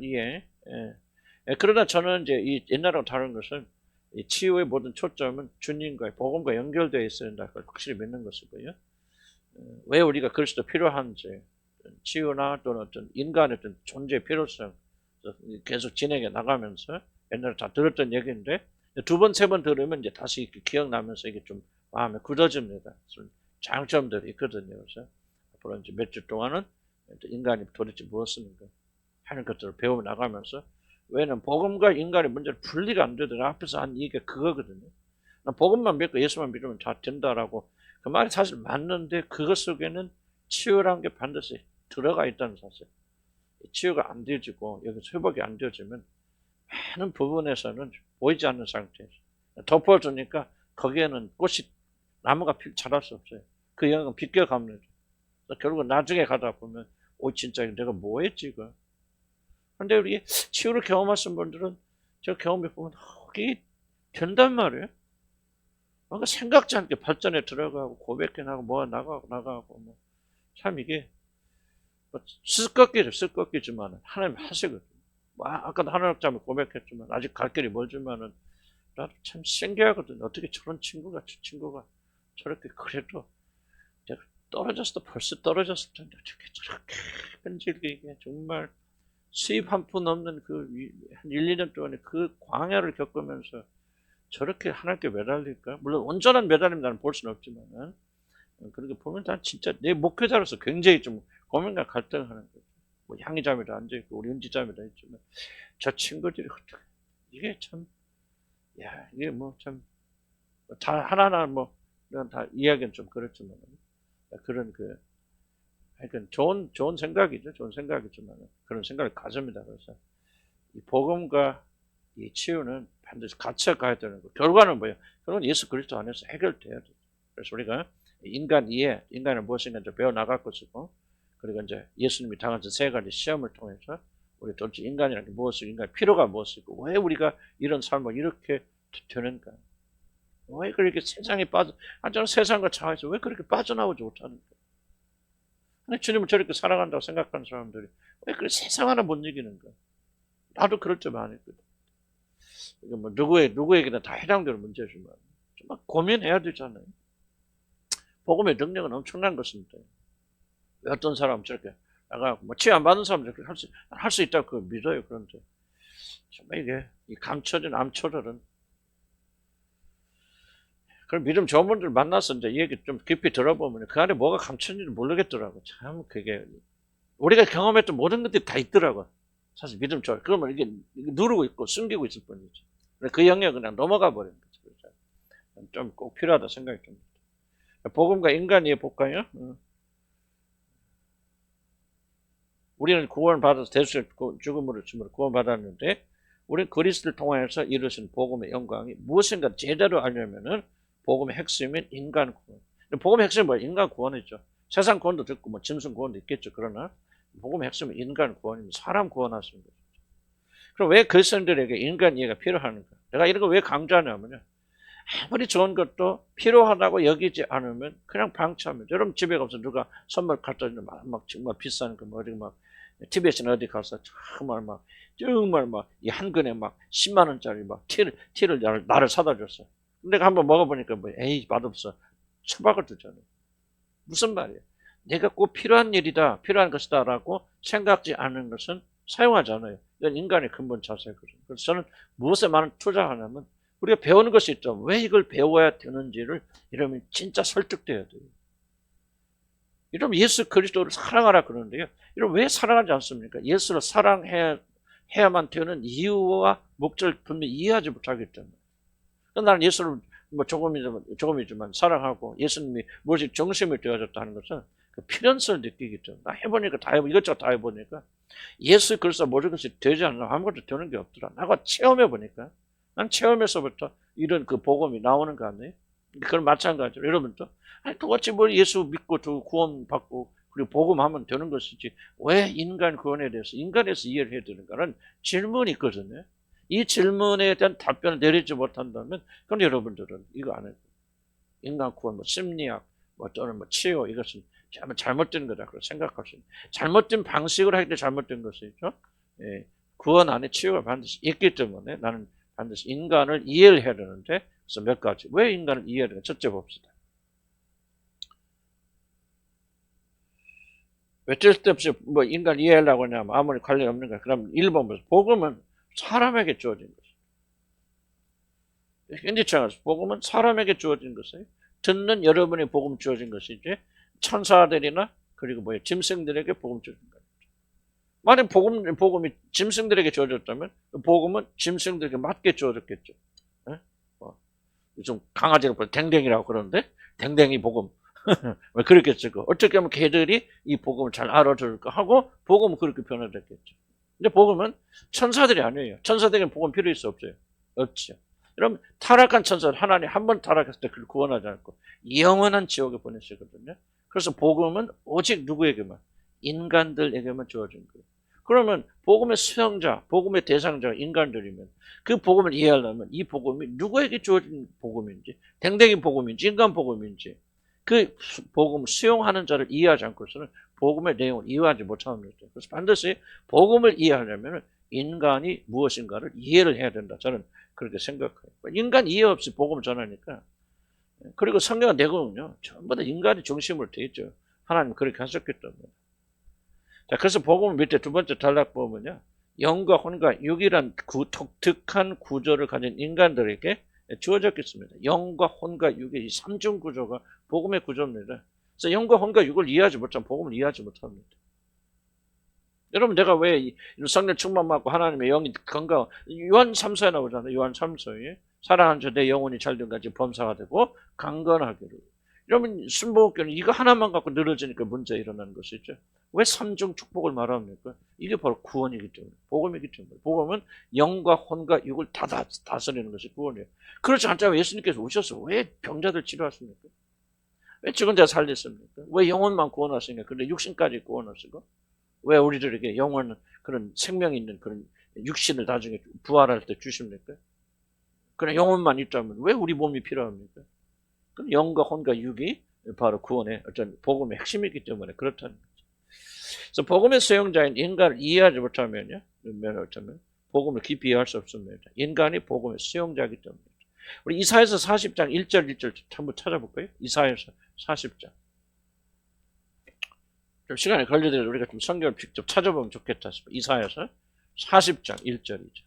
예. 그러나 저는 이제 이 옛날하고 다른 것은 이 치유의 모든 초점은 주님과의 복음과 연결되어 있어야 된다. 그걸 확실히 믿는 것이고요. 왜 우리가 그리스도 필요한지, 치유나 또는 어떤 인간의 어떤 존재의 필요성 계속 진행해 나가면서 옛날에 다 들었던 얘기인데 두 번, 세 번 들으면 이제 다시 이렇게 기억나면서 이게 좀 마음에 굳어집니다. 장점들이 있거든요. 그래서 앞으로 이제 몇 주 동안은 인간이 도대체 무엇인가 하는 것들을 배워 나가면서 왜냐면 복음과 인간의 문제는 분리가 안 되더라. 앞에서 한 얘기가 그거거든요. 복음만 믿고 예수만 믿으면 다 된다라고 그 말이 사실 맞는데 그것 속에는 치유라는 게 반드시 들어가 있다는 사실. 치유가 안 되어지고 여기서 회복이 안 되어지면 많은 부분에서는 보이지 않는 상태에서 덮어주니까 거기에는 꽃이 나무가 자랄 수 없어요. 그 영역은 비껴가면 결국은 나중에 가다 보면 오 진짜 내가 뭐 했지 이거. 근데 우리 치유를 경험하신 분들은 저 경험해 보면 이게 된단 말이에요. 뭔가 생각지 않게 발전에 들어가고 고백해 나가고 뭐 나가고 뭐 참 이게 뭐 쓸것끼지만 하나님 하시거든요. 뭐 아까도 하나님자매 고백했지만 아직 갈 길이 멀지만은 나도 참 신기하거든요. 어떻게 저런 친구가 저렇게 그래도 내가 떨어졌을 때 벌써 떨어졌을 텐데 어떻게 저렇게 끈질기게 정말 수입 한 푼 없는 그 한 1, 2년 동안에 그 광야를 겪으면서 저렇게 하나님께 매달릴까? 물론 온전한 매달림 나는 볼 수는 없지만은 그렇게 보면 난 진짜 내 목회자로서 굉장히 좀 고민과 갈등하는 거죠. 뭐 향이자매도 앉아있고 우리 은지자매도 있지만 저 친구들이 어떻게 이게 참 야 이게 뭐 참 다 하나하나 뭐 이런 다 이야기는 좀 그렇지만 그런 그 하여튼 좋은 생각이죠. 좋은 생각이지만 그런 생각을 가집니다. 그래서 이 복음과 이 치유는 반드시 같이 가야 되는 거. 결과는 뭐예요? 결국은 예수 그리스도 안에서 해결돼야 돼요. 그래서 우리가 인간 이해, 인간은 무엇인가 이제 배워 나갈 것이고, 그리고 이제 예수님이 당하신 세 가지 시험을 통해서 우리 도대체 인간이라는 게 무엇이고, 인간의 필요가 무엇이고, 왜 우리가 이런 삶을 이렇게 되는가? 왜 그렇게 세상에 저는 세상과 차에서 왜 그렇게 빠져나오지 못하는가? 근데 주님을 저렇게 사랑한다고 생각하는 사람들이 왜 그렇게 세상 하나 못 이기는가? 나도 그럴 때 많이 있거든. 이거 뭐 누구에게나 다 해당되는 문제지만 정말 고민해야 되잖아요. 복음의 능력은 엄청난 것인데 왜 어떤 사람은 저렇게 나가고 뭐 치유 안 받은 사람은 저렇게 할 수 있다고 믿어요. 그런데 정말 이게 이 감춰진 암초들은 그런 믿음 좋은 분들 만나서 이제 얘기 좀 깊이 들어보면 그 안에 뭐가 감춰진지 모르겠더라고. 참 그게 우리가 경험했던 모든 것들이 다 있더라고. 사실 믿음 좋아. 그러면 이게 누르고 있고 숨기고 있을 뿐이지. 그 영역 그냥 넘어가 버리는 거죠. 좀 꼭 필요하다 생각이 듭니다. 복음과 인간 이해 볼까요? 우리는 구원받아서 대수의 죽음으로 구원받았는데 우리는 그리스도를 통하여서 이루신 복음의 영광이 무엇인가 제대로 알려면은 복음의 핵심인 인간 구원. 복음의 핵심은 뭐예요? 인간 구원이죠. 세상 구원도 듣고 뭐 짐승 구원도 있겠죠. 그러나 복음의 핵심은 인간 구원입니다. 사람 구원하시는 거죠. 그럼 왜 그리스도인들에게 인간 이해가 필요한가? 내가 이런 거 왜 강조하냐면요. 아무리 좋은 것도 필요하다고 여기지 않으면 그냥 방치합니다. 여러분 집에 가서 누가 선물 갖다 주면 막 정말 비싼 거 뭐 어디 막 TBS는 어디 가서 정말 막 이 한 근에 막 10만 원짜리 막 티를 나를 사다 줬어. 내가 한번 먹어보니까 뭐 에이 맛없어. 처박을 두잖아요. 무슨 말이에요? 내가 꼭 필요한 일이다, 필요한 것이다라고 생각지 않는 것은 사용하지 않아요. 이건 인간의 근본 자세거든요. 그래서 저는 무엇에 많은 투자하냐면 우리가 배우는 것이 있죠. 왜 이걸 배워야 되는지를 이러면 진짜 설득돼야 돼요. 이러면 예수 그리스도를 사랑하라 그러는데요. 이러면 왜 사랑하지 않습니까? 예수를 사랑해야만 되는 이유와 목적을 분명히 이해하지 못하기 때문에. 나는 예수를 뭐 조금이지만 사랑하고 예수님이 무엇이 정심이 되어졌다는 것은 그 필연성을 느끼기 때문에 나 해보니까 이것저것 다 해보니까 예수 그리스도 모든 것이 되지 않나 아무것도 되는 게 없더라. 나가 체험해보니까 난 체험에서부터 이런 그 복음이 나오는 거 아니에요? 그건 마찬가지로 여러분도 어찌 뭘 예수 믿고 또 구원받고 그리고 복음하면 되는 것이지 왜 인간 구원에 대해서 인간에서 이해를 해야 되는가는 질문이 있거든요. 이 질문에 대한 답변을 내리지 못한다면 그럼 여러분들은 이거 안 해요. 인간 구원, 뭐 심리학, 뭐 또는 뭐 치유 이것은 잘못된 거다 그렇게 생각하시는 잘못된 방식으로 하기 때문에 잘못된 것이죠. 예. 구원 안에 치유가 반드시 있기 때문에 나는 반드시 인간을 이해를 해야 되는데, 그래서 몇 가지. 왜 인간을 이해해야 되는가? 첫째 봅시다. 왜 쓸데없이 뭐 인간 이해하려고 하냐면 아무리 관련 없는 거야. 그럼 1번 보세요. 복음은 사람에게 주어진 것이에요. 인지창에서 복음은 사람에게 주어진 것이에요. 듣는 여러분의 복음 주어진 것이지 천사들이나 그리고 뭐예요? 짐승들에게 복음 주어진 거예요. 만약 복음이 짐승들에게 주어졌다면 복음은 짐승들에게 맞게 주어졌겠죠. 좀 강아지를 보면 댕댕이라고 그러는데 댕댕이 복음. 왜 그렇겠죠? 어떻게 하면 걔들이 이 복음을 잘 알아들을까 하고 복음은 그렇게 변화됐겠죠. 근데 복음은 천사들이 아니에요. 천사들에게는 복음 필요 있어 없어요? 없죠. 여러분 타락한 천사들 하나님 한 번 타락했을 때 그를 구원하지 않고 영원한 지옥에 보내시거든요. 그래서 복음은 오직 누구에게만? 인간들에게만 주어진 거예요. 그러면 복음의 수용자, 복음의 대상자가 인간들이면 그 복음을 이해하려면 이 복음이 누구에게 주어진 복음인지, 댕댕이 복음인지, 인간 복음인지 그 복음을 수용하는 자를 이해하지 않고서는 복음의 내용을 이해하지 못합니다. 그래서 반드시 복음을 이해하려면 인간이 무엇인가를 이해를 해야 된다. 저는 그렇게 생각해요. 인간 이해 없이 복음을 전하니까. 그리고 성경 내용은요, 전부 다 인간이 중심으로 되어 있죠. 하나님 그렇게 하셨기 때문에. 자, 그래서 복음 밑에 두 번째 단락 보면요, 영과 혼과 육이란 독특한 구조를 가진 인간들에게 주어졌겠습니다. 영과 혼과 육의 이 삼중 구조가 복음의 구조입니다. 그래서 영과 혼과 육을 이해하지 못하면 복음을 이해하지 못합니다. 여러분 내가 왜 성령 충만 받고 하나님의 영이 건강, 요한 3서에 나오잖아요. 요한 3서에 사랑하는 자 내 영혼이 잘된 같이 범사가 되고 강건하기를. 여러분 순복음교는 이거 하나만 갖고 늘어지니까 문제 일어나는 것이죠. 왜 삼중 축복을 말합니까? 이게 바로 구원이기 때문에, 복음이기 때문에. 복음은 영과 혼과 육을 다 다스리는 것이 구원이에요. 그렇지 않다면 예수님께서 오셔서 왜 병자들 치료하십니까? 왜 죽은 자 살렸습니까? 왜 영혼만 구원하십니까? 근데 육신까지 구원하시고 왜 우리들에게 영원한 그런 생명 있는 그런 육신을 나중에 부활할 때 주십니까? 그냥 영혼만 있다면 왜 우리 몸이 필요합니까? 그럼 영과 혼과 육이 바로 구원의 어떤 복음의 핵심이기 때문에 그렇다는 거죠. 그래서 복음의 수용자인 인간을 이해하지 못하면요, 어쩌면 복음을 깊이 이해할 수 없습니다. 인간이 복음의 수용자이기 때문에. 우리 이사야서 40장 1절 1절 한번 찾아볼까요? 이사야서 40장. 좀 시간이 걸리더라도 우리가 좀 성경을 직접 찾아보면 좋겠다 싶어요. 이사야서 40장 1절 2절.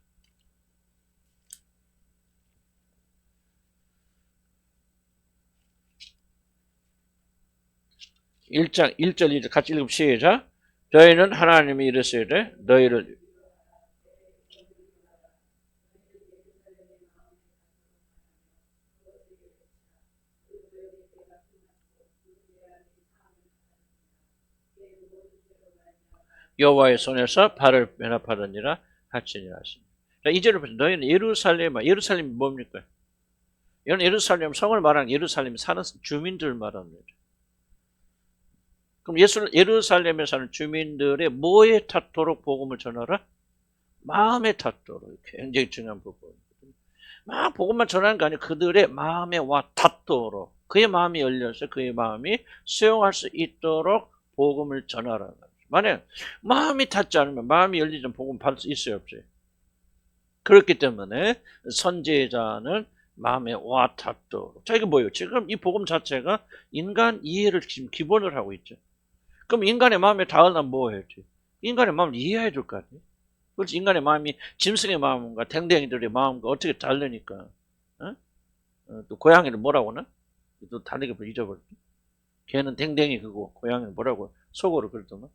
1장 1절 2절 같이 읽으면 시작. 저희는 하나님이 이르시되 너희를 여호와의 손에서 발을 면합하느니라 하시니라 하시니. 이제를 보세요. 너희는 예루살렘이 뭡니까? 이건 예루살렘 성을 말하는 예루살렘 사는 주민들 말합니다. 그럼 예루살렘에 사는 주민들의 뭐에 닿도록 복음을 전하라? 마음에 닿도록. 굉장히 중요한 부분이거든요. 막 복음만 전하는 게 아니라 그들의 마음에 와 닿도록, 그의 마음이 열려서 그의 마음이 수용할 수 있도록 복음을 전하라. 만약 마음이 닿지 않으면, 마음이 열리지 않으면 복음 받을 수 있어요 없어요? 그렇기 때문에 선지자는 마음에 와 닿도록. 자, 이게 뭐예요? 지금 이 복음 자체가 인간 이해를 지금 기본으로 하고 있죠. 그럼 인간의 마음에 닿으려면 뭐 해야지? 인간의 마음을 이해해야 될 거 아니에요? 그렇지. 인간의 마음이 짐승의 마음과 댕댕이들의 마음과 어떻게 다르니까. 또 고양이를 뭐라고 하나? 또 다르게 잊어버렸지. 걔는 댕댕이 그거, 고양이는 뭐라고 속어로 그러더만.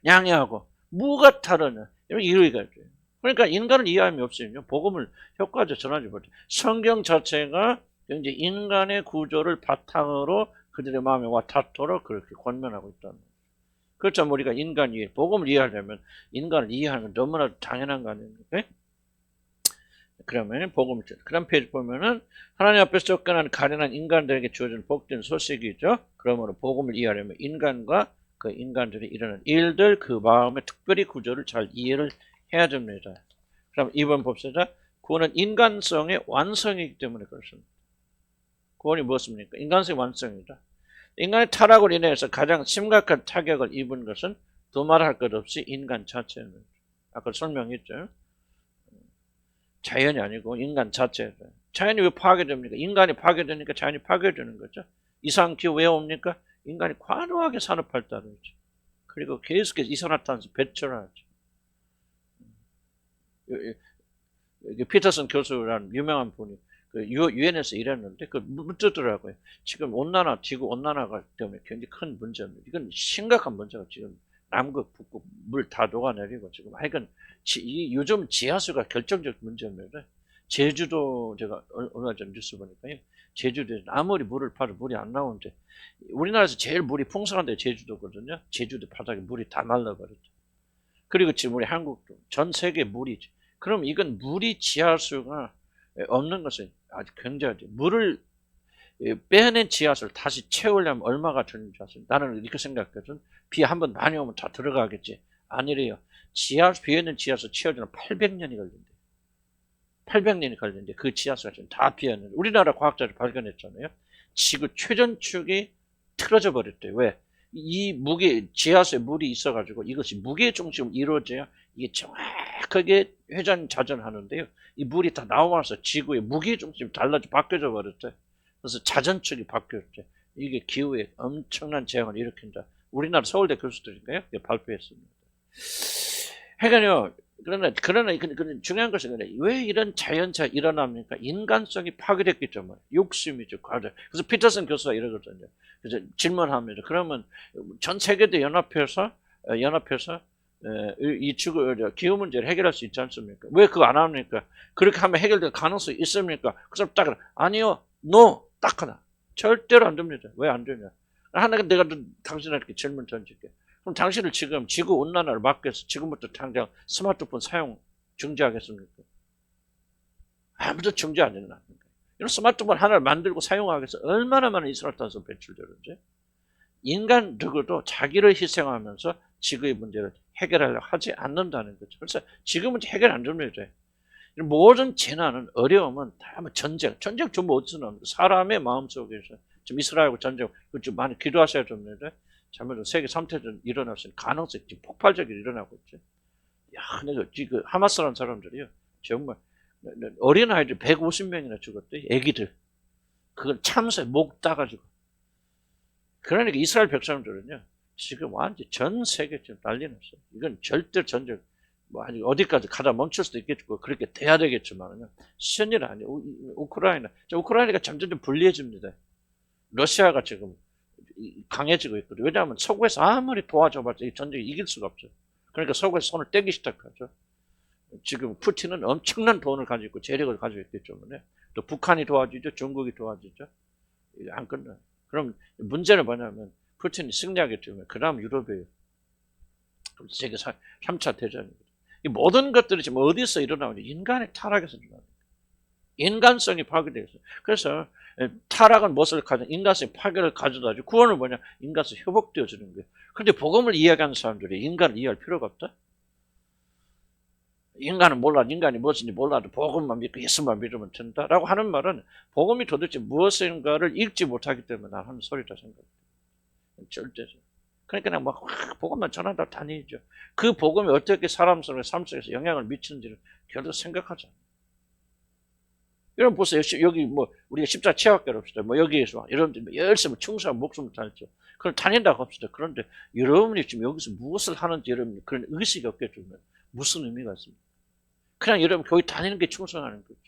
양이하고 뭐가 다르냐? 이런 이유가 있죠. 그러니까 인간을 이해함이 없으면 복음을 효과적으로 전하지 못해. 성경 자체가 이제 인간의 구조를 바탕으로 그들의 마음에 와 닿도록 그렇게 권면하고 있다는 거죠. 그렇다면 우리가 인간 이해, 복음을 이해하려면 인간을 이해하는 건 너무나 당연한 거 아닙니까? 그러면 복음을, 그 다음 페이지 보면은 하나님 앞에서 쫓겨난 가련한 인간들에게 주어진 복된 소식이죠. 그러므로 복음을 이해하려면 인간과 그 인간들이 일어나는 일들, 그 마음의 특별히 구조를 잘 이해를 해야 됩니다. 그럼 2번 봅시다. 구원은 인간성의 완성이기 때문에 그렇습니다. 구원이 무엇입니까? 인간성의 완성이다. 인간의 타락으로 인해서 가장 심각한 타격을 입은 것은 두말할 것 없이 인간 자체는 아까 설명했죠. 자연이 아니고 인간 자체. 자연이 왜 파괴됩니까? 인간이 파괴되니까 자연이 파괴되는 거죠. 이상기후 왜 옵니까? 인간이 과도하게 산업 발달을 하죠. 그리고 계속해서 이산화탄소 배출을 하죠. 피터슨 교수라는 유명한 분이 그 유엔에서 일했는데 그 묻더라고요. 지금 온난화, 지구 온난화가 때문에 굉장히 큰 문제입니다. 이건 심각한 문제가 지금 남극, 북극 물 다 녹아내리고 지금 하여간 요즘 지하수가 결정적 문제입니다. 제주도 제가 얼마 전 뉴스 보니까요. 제주도에 아무리 물을 파도 물이 안 나오는데 우리나라에서 제일 물이 풍성한 데 제주도거든요. 제주도 바닥에 물이 다 말라버렸죠. 그리고 지금 우리 한국도 전 세계 물이지. 그럼 이건 물이 지하수가 없는 것은 아주 굉장하죠. 물을 빼낸 지하수를 다시 채우려면 얼마가 드는지 아세요? 나는 이렇게 생각하거든. 비 한 번 많이 오면 다 들어가겠지. 아니래요. 비어있는 지하수 채워주면 800년이 걸린대. 800년이 걸리는데 그 지하수가 지금 다 비었는데 우리나라 과학자들 발견했잖아요. 지구 최전축이 틀어져 버렸대요. 왜? 이 지하수에 물이 있어가지고 이것이 무게 중심으로 이루어져야 이게 정확하게 회전자전하는데요. 이 물이 다 나와서 지구의 무게 중심이 달라져 바뀌어져 버렸대. 그래서 자전축이 바뀌었대. 이게 기후에 엄청난 재앙을 일으킨다. 우리나라 서울대 교수들인가요? 발표했습니다. 그러나 중요한 것은 왜 이런 자연재해가 일어납니까? 인간성이 파괴됐기 때문에 욕심이죠. 과대. 그래서 피터슨 교수가 이러거든요. 그래서 질문합니다. 그러면 전 세계도 연합해서 이 기후 문제를 해결할 수 있지 않습니까? 왜 그거 안 합니까? 그렇게 하면 해결될 가능성이 있습니까? 그래서 딱 아니요, no, 딱 하나. 절대로 안 됩니다. 왜 안 되냐? 하나 내가 당신에게 질문 던질게. 그럼 당신을 지금 지구 온난화를 막기 위해서 지금부터 당장 스마트폰 사용 중지하겠습니까? 아무도 중지 안 해놨는 거예요. 이런 스마트폰 하나를 만들고 사용하기 위해서 얼마나 많은 이산화탄소 배출되는지. 인간 누구도 자기를 희생하면서 지구의 문제를 해결하려고 하지 않는다는 거죠. 그래서 지금은 해결 안 됩니다. 모든 재난은 어려움은 다 전쟁 전부 어디서 나옵니까? 사람의 마음속에서 지금 이스라엘과 전쟁 좀 많이 기도하셔야 됩니다. 잘못하면 세계 3대전 일어날 수 있는 가능성이 지금 폭발적으로 일어나고 있죠. 야, 내가 지금 하마스라는 사람들이요. 정말 어린 아이들 150명이나 죽었대. 애기들. 그걸 참새 목 따가지고. 그러니까 이스라엘 백성들은요. 지금 완전 전 세계 지금 난리 났어요. 이건 절대 전쟁. 뭐 아니 어디까지 가다 멈출 수도 있겠고 그렇게 돼야 되겠지만요. 쉬운 일 아니에요. 우크라이나가 점점 불리해집니다. 러시아가 지금 강해지고 있거든요. 왜냐하면 서구에서 아무리 도와줘봤자 이 전쟁이 이길 수가 없죠. 그러니까 서구에서 손을 떼기 시작하죠. 지금 푸틴은 엄청난 돈을 가지고 있고 재력을 가지고 있기 때문에 또 북한이 도와주죠. 중국이 도와주죠. 안 끝나요. 그럼 문제는 뭐냐면 푸틴이 승리하기 때문에 그 다음 유럽이에요. 세계 3차 대전입니다. 이 모든 것들이 지금 어디서 일어나오냐? 인간의 타락에서 일어납니다. 인간성이 파괴되어 있어요. 그래서 타락은 무엇을 가져? 인간성의 파괴를 가져다주. 구원은 뭐냐? 인간성이 회복되어지는 거예요. 그런데 복음을 이야기하는 사람들이 인간을 이해할 필요가 없다? 인간은 몰라, 인간이 무엇인지 몰라도 복음만 믿고 예수만 믿으면 된다라고 하는 말은 복음이 도대체 무엇인가를 읽지 못하기 때문에 난 하는 소리다 생각해요. 절대죠. 그러니까 그냥 막 복음만 전하다 다니죠. 그 복음이 어떻게 사람 삶 속에서 영향을 미치는지를 결코 생각하지 않아요. 여러분 보세요. 여기 뭐 우리가 십자 체험학교를 합시다. 뭐 여기에서 여러분들이 열심히 충성하고 목숨을 다녔죠. 그럼 다닌다고 합시다. 그런데 여러분이 지금 여기서 무엇을 하는지 여러분이 그런 의식이 없겠죠. 무슨 의미가 있습니까? 그냥 여러분 교회 다니는 게 충성하는 거죠.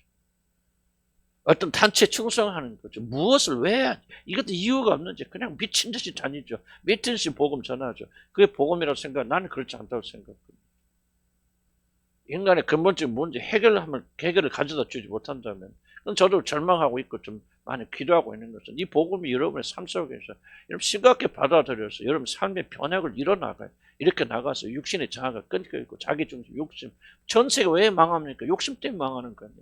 어떤 단체에 충성하는 거죠. 무엇을 왜 이것도 이유가 없는지 그냥 미친 듯이 다니죠. 미친 듯이 복음 전하죠. 그게 복음이라고 생각. 나는 그렇지 않다고 생각합니다. 인간의 근본적인 문제 해결을 가져다 주지 못한다면 그건 저도 절망하고 있고 좀 많이 기도하고 있는 것은 이 복음이 여러분의 삶 속에서 여러분 심각하게 받아들여서 여러분 삶의 변혁을 이뤄나가요. 이렇게 나가서 육신의 자아가 끊겨 있고 자기중심, 욕심. 전 세계가 왜 망합니까? 욕심 때문에 망하는 거예요.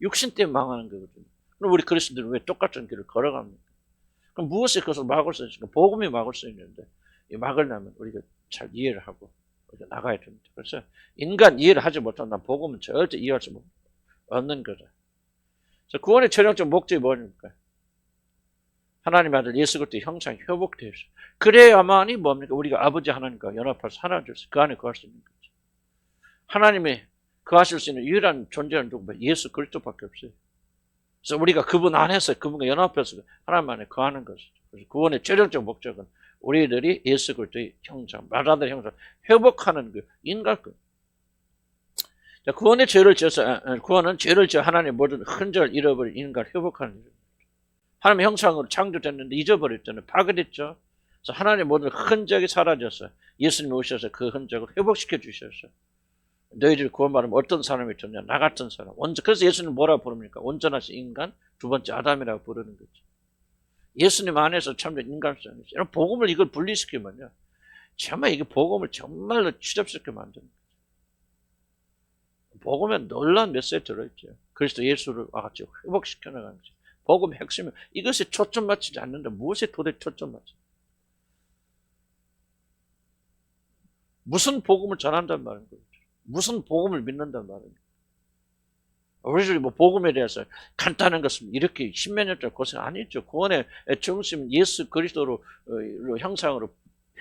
육신 때문에 망하는 거거든요. 그럼 우리 그리스도인들은 왜 똑같은 길을 걸어갑니까? 그럼 무엇이 그것을 막을 수 있을까? 복음이 막을 수 있는데 막으려면 우리가 잘 이해를 하고 우리가 나가야 됩니다. 그래서 인간 이해를 하지 못한다면 복음은 절대 이해할 수 없는 거다. 그래서 구원의 최종적 목적이 뭐입니까? 하나님의 아들 예수 그리스도의 형상이 회복되어 있어요. 그래야만이 뭡니까? 우리가 아버지 하나님과 연합해서 하나가 되어서 그 안에 거할 수 있는 거죠. 하나님이 거하실 수 있는 유일한 존재는 누구냐? 예수 그리스도밖에 없어요. 그래서 우리가 그분 안에서 그분과 연합해서 하나님 안에 거하는 것이죠. 그래서 구원의 최종적 목적은 우리들이 예수 그리스도의 형상, 말하는 형상 회복하는 그 인간 그. 구원의 죄를 지어서 구원은 죄를 지어 하나님의 모든 흔적을 잃어버린 인간을 회복하는 거죠. 하나님의 형상으로 창조됐는데 잊어버렸잖아요. 파괴됐죠. 그래서 하나님의 모든 흔적이 사라졌어요. 예수님이 오셔서 그 흔적을 회복시켜 주셨어요. 너희들 구원받으면 어떤 사람이 있었냐? 나 같은 사람. 그래서 예수님 뭐라고 부릅니까? 온전하신 인간, 두 번째 아담이라고 부르는 거죠. 예수님 안에서 참된 인간성이죠. 여러분, 복음을 이걸 분리시키면요. 정말 이게 복음을 정말로 추잡스럽게 만드는 거죠. 복음에 놀라운 메시지 들어있죠. 그리스도 예수를 같이 회복시켜 나가는 거죠. 복음의 핵심은 이것에 초점 맞추지 않는다. 무엇에 도대체 초점 맞춰? 무슨 복음을 전한단 말인 거죠. 무슨 복음을 믿는단 말입니다. 우리들이 뭐 복음에 대해서 간단한 것은 이렇게 십몇 년째 고생 아니죠. 구원의 중심 예수 그리스도로 형상으로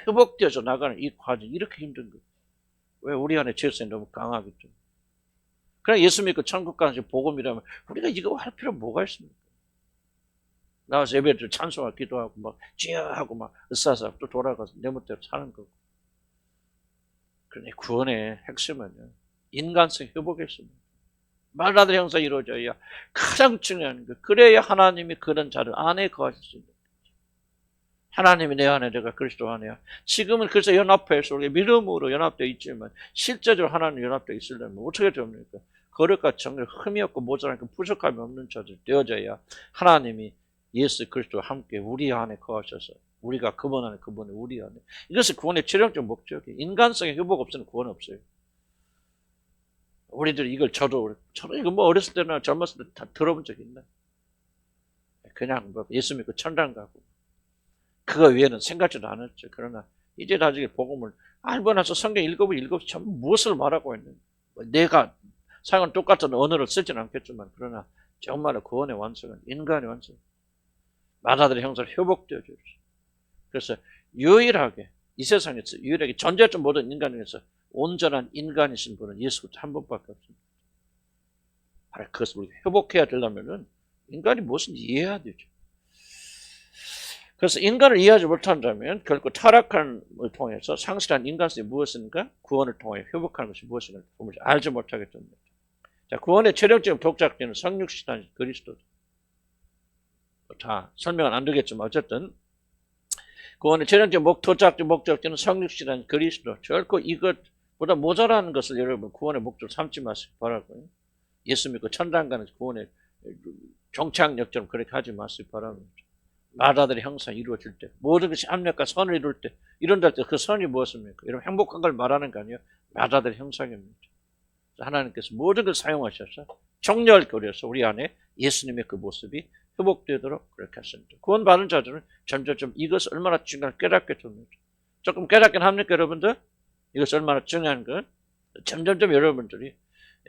회복되어서 나가는 이 과정 이렇게 힘든 거예요. 왜? 우리 안에 죄성이 너무 강하겠죠. 그냥 예수 믿고 천국 가는 복음이라면 우리가 이거 할 필요 뭐가 있습니까? 나와서 예배들 찬송하고 기도하고 막 쥐어하고 막 으쌰으쌰 또 돌아가서 내 멋대로 사는 거고. 그러니 구원의 핵심은요. 인간성 회복했습니다. 말하는 형상이 이루어져야 가장 중요한 거. 그래야 하나님이 그런 자를 안에 거하실 수 있는 거죠. 하나님이 내 안에 내가 그리스도 안에야. 지금은 그래서 연합해서 우리 믿음으로 연합되어 있지만 실제적으로 하나님 연합되어 있으려면 어떻게 됩니까? 거룩과 정결 흠이 없고 모자란 그 부족함이 없는 자들 되어져야 하나님이 예수 그리스도와 함께 우리 안에 거하셔서 우리가 그분 안에 그분이 우리 안에. 이것이 구원의 최종적 목적이에요. 인간성의 회복 없으면 구원 없어요. 우리들이 이걸 저도 이거 뭐 어렸을 때나 젊었을 때 다 들어본 적 있나? 그냥 뭐 예수 믿고 천당 가고 그거 외에는 생각지도 않았죠. 그러나 이제 나중에 복음을 알고 나서 성경 읽어보면 전부 무엇을 말하고 있는지 내가 사용은 똑같은 언어를 쓰지는 않겠지만 그러나 정말로 구원의 완성은 인간의 완성. 마다들의 형상을 회복되어 주십시오. 그래서 유일하게 이 세상에서 유일하게 존재했던 모든 인간 중에서 온전한 인간이신 분은 예수 그리스도 한 분밖에 없습니다. 바로 그것을 우리가 회복해야 되려면은 인간이 무엇인지 이해해야 되죠. 그래서 인간을 이해하지 못한다면 결국 타락함을 통해서 상실한 인간성이 무엇인가 구원을 통해 회복하는 것이 무엇인가 알지 못하게 됩니다. 자, 구원의 최종적인 독작자는 성육신한 그리스도죠. 다 설명은 안 되겠지만 어쨌든 구원의 최종적인 목적자는 성육신한 그리스도. 결코 이것보다 모자라는 것을 여러분 구원의 목적으로 삼지 마시기 바라고요. 예수 믿고 천당 가는 구원의 종착역처럼 그렇게 하지 마시기 바랍니다. 마다들의 형상이 이루어질 때 모든 것이 합력과 선을 이룰 때 이런다 할 때 그 선이 무엇입니까? 이런 행복한 걸 말하는 거 아니에요. 마다들의 형상입니다. 하나님께서 모든 걸 사용하셔서 정렬 교리에서 우리 안에 예수님의 그 모습이 회복되도록 그렇게 하십니다. 구원받은 자들은 점점 이것을 얼마나 중요한지 깨닫게 됩니다. 조금 깨닫긴 합니까 여러분들? 이것이 얼마나 중요한 건 점점점 여러분들이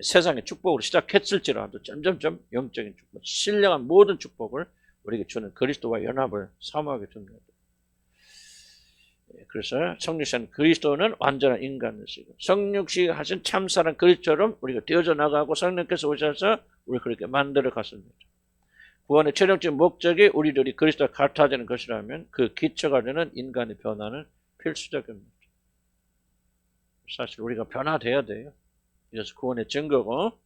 세상의 축복으로 시작했을지라도 점점점 영적인 축복, 신령한 모든 축복을 우리에게 주는 그리스도와 연합을 사모하게 됩니다. 그래서 성육신 그리스도는 완전한 인간이시고 성육신 하신 참사랑 그리스도처럼 우리가 되어져 나가고 성령께서 오셔서 우리 그렇게 만들어 갔습니다. 구원의 최종적인 목적이 우리들이 그리스도와 같아지는 것이라면 그 기초가 되는 인간의 변화는 필수적입니다. 사실 우리가 변화돼야 돼요. 그래서 구원의 증거고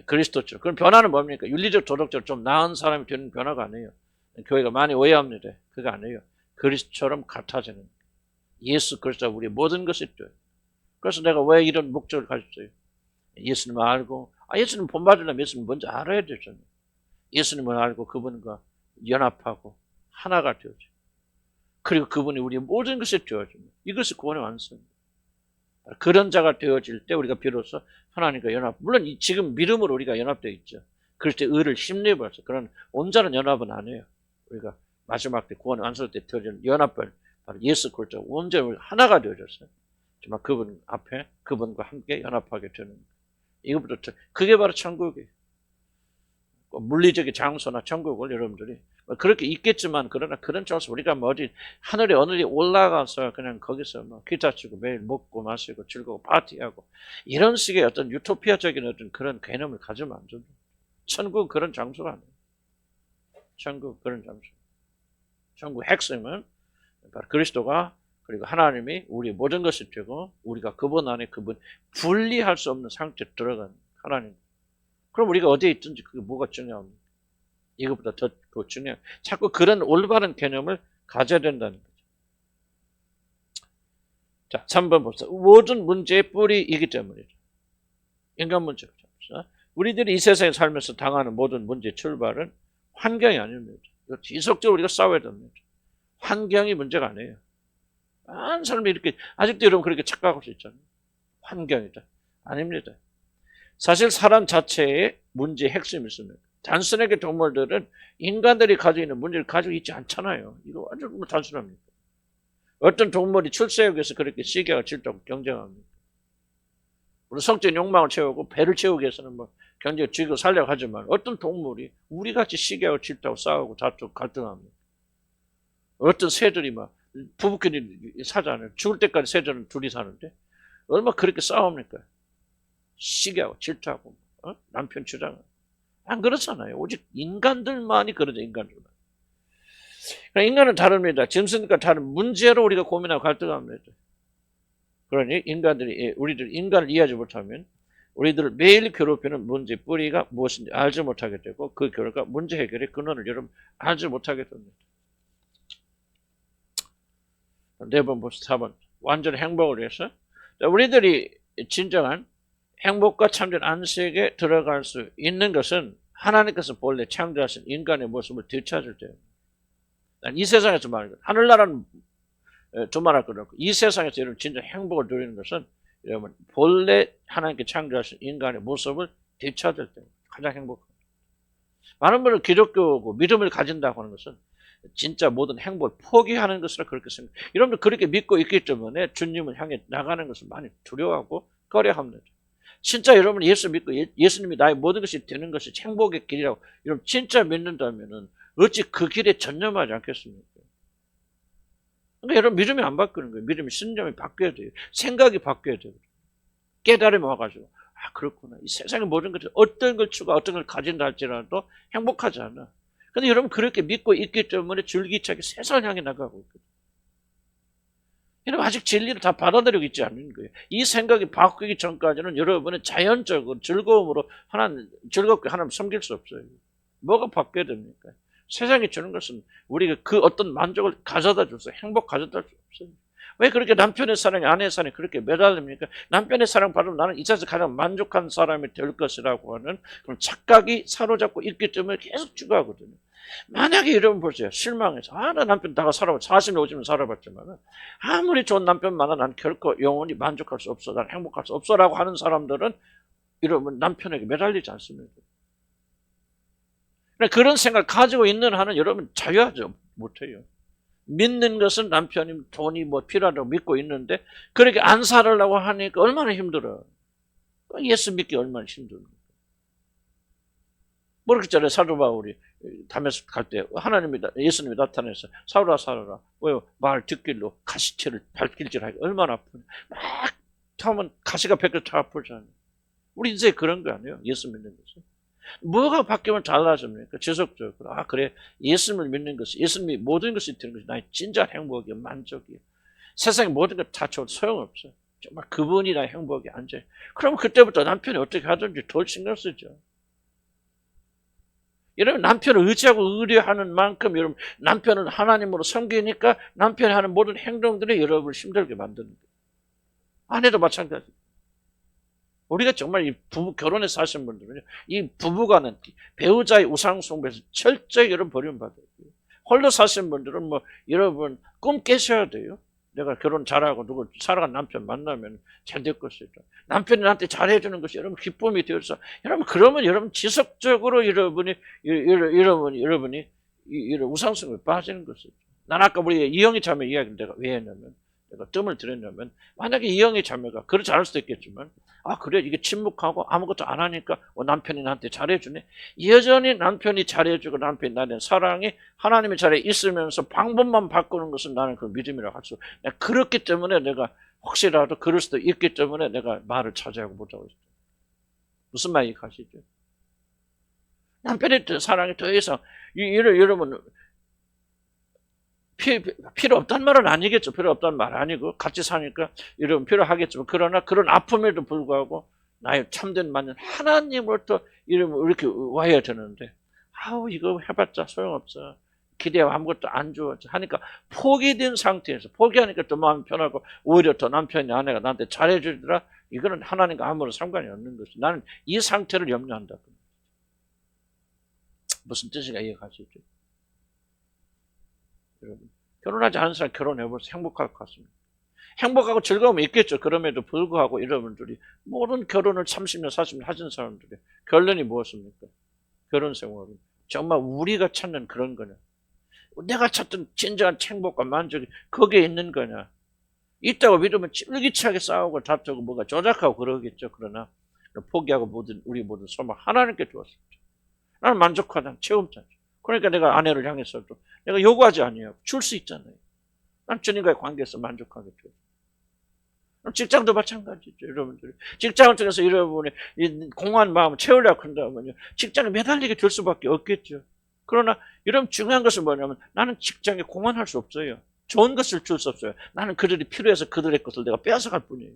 그리스도처럼. 그럼 변화는 뭡니까? 윤리적 도덕적으로 좀 나은 사람이 되는 변화가 아니에요. 교회가 많이 오해합니다. 그거 아니에요. 그리스도처럼 같아지는 예수 그리스도가 우리의 모든 것이 돼요. 그래서 내가 왜 이런 목적을 가졌어요? 예수님을 알고 예수님 본받으려면 예수님 먼저 알아야 되잖아요. 예수님을 알고 그분과 연합하고 하나가 되어져. 그리고 그분이 우리의 모든 것이 되어집니다. 이것이 구원의 완성입니다. 그런 자가 되어질 때 우리가 비로소 하나님과 연합. 물론 지금 믿음으로 우리가 연합되어 있죠. 그럴 때 의를 힘내버려서 그런 온전한 연합은 아니에요. 우리가 마지막 때 구원 완성 때 되어지는 연합을 바로 예수 그리스도 온전히 하나가 되어졌어요. 정말 그분 앞에 그분과 함께 연합하게 되는 이것부터 그게 바로 천국이에요. 물리적인 장소나 천국을 여러분들이 그렇게 있겠지만, 그러나 그런 장소 우리가 뭐 어디 하늘에 어느 데 올라가서 그냥 거기서 뭐 기타 치고 매일 먹고 마시고 즐거워 파티하고 이런 식의 어떤 유토피아적인 어떤 그런 개념을 가지면 안 됩니다. 천국은 그런 장소가 아니에요. 천국 그런 장소. 천국 핵심은 바로 그리스도가 그리고 하나님이 우리 모든 것이 되고 우리가 그분 안에 그분 분리할 수 없는 상태에 들어간 하나님. 그럼 우리가 어디에 있든지 그게 뭐가 중요합니까? 이것보다 더 중요해요. 자꾸 그런 올바른 개념을 가져야 된다는 거죠. 자, 3번 봅시다. 모든 문제의 뿌리이기 때문이죠. 인간 문제죠. 우리들이 이 세상에 살면서 당하는 모든 문제의 출발은 환경이 아닙니다. 지속적으로 우리가 싸워야 됩니다. 환경이 문제가 아니에요. 많은 사람들이 이렇게 아직도 여러분 그렇게 착각할 수 있잖아요. 환경이다. 아닙니다. 사실 사람 자체의 문제의 핵심이 있습니다. 단순하게 동물들은 인간들이 가지고 있는 문제를 가지고 있지 않잖아요. 이거 아주 단순합니다. 어떤 동물이 출세하기 위해서 그렇게 시기가 질다고 경쟁합니다. 우리 성적 욕망을 채우고 배를 채우기 위해서는 뭐 경쟁을 쥐고 살려고 하지만 어떤 동물이 우리같이 시기하고 질다고 싸우고 다투고 갈등합니다. 어떤 새들이 막 부부끼리 사잖아요. 죽을 때까지 새들은 둘이 사는데 얼마나 그렇게 싸웁니까? 시기하고 질투하고 남편 주장하고 안 그렇잖아요. 오직 인간들만이 그러죠. 인간들만. 그러니까 인간은 다릅니다. 짐승과 다른 문제로 우리가 고민하고 갈등합니다. 그러니 우리들 인간을 이해하지 못하면 우리들을 매일 괴롭히는 문제 뿌리가 무엇인지 알지 못하게 되고 그 결과 문제 해결의 근원을 여러분 알지 못하게 됩니다. 4번 봅시다. 4번. 완전 행복을 위해서. 우리들이 진정한 행복과 참된 안식에 들어갈 수 있는 것은 하나님께서 본래 창조하신 인간의 모습을 되찾을 때입니다. 이 세상에서 말하는 것, 하늘나라는 두말할 것 없고 이 세상에서 여러분 진짜 행복을 누리는 것은 여러분 본래 하나님께 창조하신 인간의 모습을 되찾을 때입니다. 가장 행복합니다. 많은 분은 기독교고 믿음을 가진다고 하는 것은 진짜 모든 행복을 포기하는 것이라 그렇게 생각해요. 여러분들 그렇게 믿고 있기 때문에 주님을 향해 나가는 것을 많이 두려워하고 꺼려합니다. 진짜 여러분 예수 믿고 예수님이 나의 모든 것이 되는 것이 행복의 길이라고 여러분 진짜 믿는다면은 어찌 그 길에 전념하지 않겠습니까? 그러니까 여러분 믿음이 안 바뀌는 거예요. 믿음이 신념이 바뀌어야 돼요. 생각이 바뀌어야 돼요. 깨달음이 와가지고 그렇구나. 이 세상의 모든 것이 어떤 걸 추가 어떤 걸 가진다 할지라도 행복하지 않아. 근데 여러분 그렇게 믿고 있기 때문에 줄기차게 세상을 향해 나가고 있거든요. 여러분 아직 진리를 다 받아들이고 있지 않는 거예요. 이 생각이 바뀌기 전까지는 여러분은 자연적으로 즐거움으로 즐겁게 하나님 섬길 수 없어요. 뭐가 바뀌어야 됩니까? 세상이 주는 것은 우리가 그 어떤 만족을 가져다 줄 수, 행복 가져다 줄 수 없어요. 왜 그렇게 남편의 사랑이 아내의 사랑이 그렇게 매달립니까? 남편의 사랑 받으면 나는 이 세상에서 가장 만족한 사람이 될 것이라고 하는 그런 착각이 사로잡고 있기 때문에 계속 추구하거든요. 만약에 여러분 보세요. 실망해서 나 남편 다가 살아봤 40년 50년 살아봤지만 아무리 좋은 남편 만나 난 결코 영원히 만족할 수 없어. 난 행복할 수 없어 라고 하는 사람들은 여러분 남편에게 매달리지 않습니다. 그런 생각을 가지고 있는 한은 여러분 자유하지 못해요. 믿는 것은 남편이 돈이 뭐 필요하다고 믿고 있는데 그렇게 안 살으려고 하니까 얼마나 힘들어요. 예수 믿기 얼마나 힘듭니까? 그랬잖아요. 사도 바울이 다메섹 갈 때 하나님이 예수님이 나타나서 사울아 사울아 왜 말 듣길로 가시체를 발길질하기 얼마나 아프냐. 막 하면 가시가 벗겨 다 아프잖아요. 우리 인생에 그런 거 아니에요. 예수 믿는 것은. 뭐가 바뀌면 달라집니까? 지속적으로. 그래. 예수님을 믿는 것이, 예수님이 모든 것이 되는 것이 나의 진짜 행복이요, 만족이요. 세상의 모든 것 다 줘도 소용없어요. 정말 그분이 나의 행복이 앉아요. 그러면 그때부터 남편이 어떻게 하든지 덜 신경 쓰죠. 여러분, 남편을 의지하고 의뢰하는 만큼 여러분, 남편은 하나님으로 섬기니까 남편이 하는 모든 행동들이 여러분을 힘들게 만드는 거예요. 아내도 마찬가지. 우리가 정말 이 부부 결혼해서 사신 분들은요, 이 부부간은 배우자의 우상숭배에서 철저히 여러분 버림받아요. 홀로 사신 분들은 뭐 여러분 꿈 깨셔야 돼요. 내가 결혼 잘하고 누구 사랑하는 남편 만나면 잘 될 것이다. 남편이 나한테 잘해주는 것이 여러분 기쁨이 되어서 여러분 그러면 여러분 지속적으로 여러분이 이런 우상숭배에 빠지는 것이죠. 난 아까 우리 이영희 자매 이야기를 내가 왜 했냐면 내가 뜸을 들였냐면, 만약에 이영애 자매가 그렇지 않을 수도 있겠지만, 아 그래 이게 침묵하고 아무것도 안 하니까 남편이 나한테 잘해주네. 여전히 남편이 잘해주고 남편이 나한테 사랑이 하나님의 자리에 있으면서 방법만 바꾸는 것은 나는 그 믿음이라고 할 수. 그렇기 때문에 내가 혹시라도 그럴 수도 있기 때문에 내가 말을 자제하고 못하고 있어요. 무슨 말인지 가시죠? 남편의 사랑이 더 이상 여러분 필요 없다는 말은 아니겠죠. 필요 없다는 말 아니고 같이 사니까 여러분 필요하겠지만, 그러나 그런 아픔에도 불구하고 나의 참된 만년 하나님으로부터 이렇게 와야 되는데, 아우 이거 해봤자 소용없어. 기대하고 아무것도 안 좋아져 하니까 포기된 상태에서, 포기하니까 또 마음 편하고 오히려 더 남편이 아내가 나한테 잘해주더라. 이거는 하나님과 아무런 상관이 없는 것이. 나는 이 상태를 염려한다. 무슨 뜻인가 이해가시죠? 여러분, 결혼하지 않은 사람 결혼해보세요. 행복할 것 같습니다. 행복하고 즐거움이 있겠죠. 그럼에도 불구하고 여러분들이 모든 결혼을 30년, 40년 하신 사람들이 결론이 무엇입니까? 결혼 생활은 정말 우리가 찾는 그런 거냐? 내가 찾던 진정한 행복과 만족이 거기에 있는 거냐? 있다고 믿으면 찔기차게 싸우고 다투고 뭐가 조작하고 그러겠죠. 그러나 포기하고 우리 모든 소망 하나님께 주었습니다. 나는 만족하다, 체험자죠. 그러니까 내가 아내를 향해서도 내가 요구하지 아니에요. 줄 수 있잖아요. 난 주님과의 관계에서 만족하게 줘요. 직장도 마찬가지죠, 여러분들. 직장을 통해서 여러분의 공허한 마음을 채우려고 한다면요, 직장에 매달리게 될 수밖에 없겠죠. 그러나 여러분 중요한 것은 뭐냐면, 나는 직장에 공헌할 수 없어요. 좋은 것을 줄 수 없어요. 나는 그들이 필요해서 그들의 것을 내가 빼앗아갈 뿐이에요.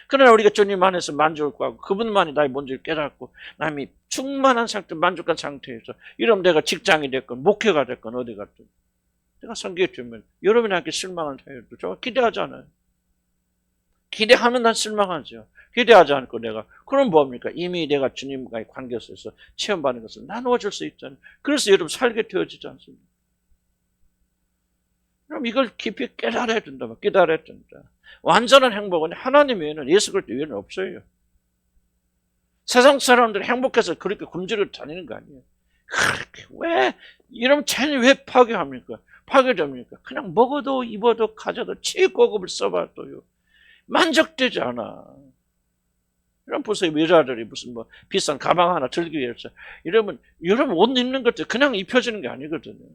그러나 우리가 주님 안에서 만족을 구하고 그분만이 나의 뭔지를 깨닫고 남이 충만한 상태, 만족한 상태에서, 이러면 내가 직장이 됐건 목회가 됐건 어디 갔든 내가 섬기게 되면 여러분에게 실망한 사회도 저 기대하잖아요. 기대하면 난 실망하죠. 기대하지 않고 내가, 그럼 뭡니까? 이미 내가 주님과의 관계에서 체험받는 것을 나누어 줄 수 있잖아요. 그래서 여러분 살게 되어지지 않습니까? 그럼 이걸 깊이 깨달아야 된다. 깨달아야 된다. 완전한 행복은 하나님 외에는, 예수 그리스도 외에는 없어요. 세상 사람들이 행복해서 그렇게 굶주려 다니는 거 아니에요. 그렇게 왜 이러면 자연이 왜 파괴합니까? 파괴됩니까? 그냥 먹어도 입어도 가져도 최고급을 써봐도요 만족되지 않아. 이런 보세요. 여자들이 무슨 뭐 비싼 가방 하나 들기 위해서 이러면 여러분 옷 입는 것도 그냥 입혀지는 게 아니거든요.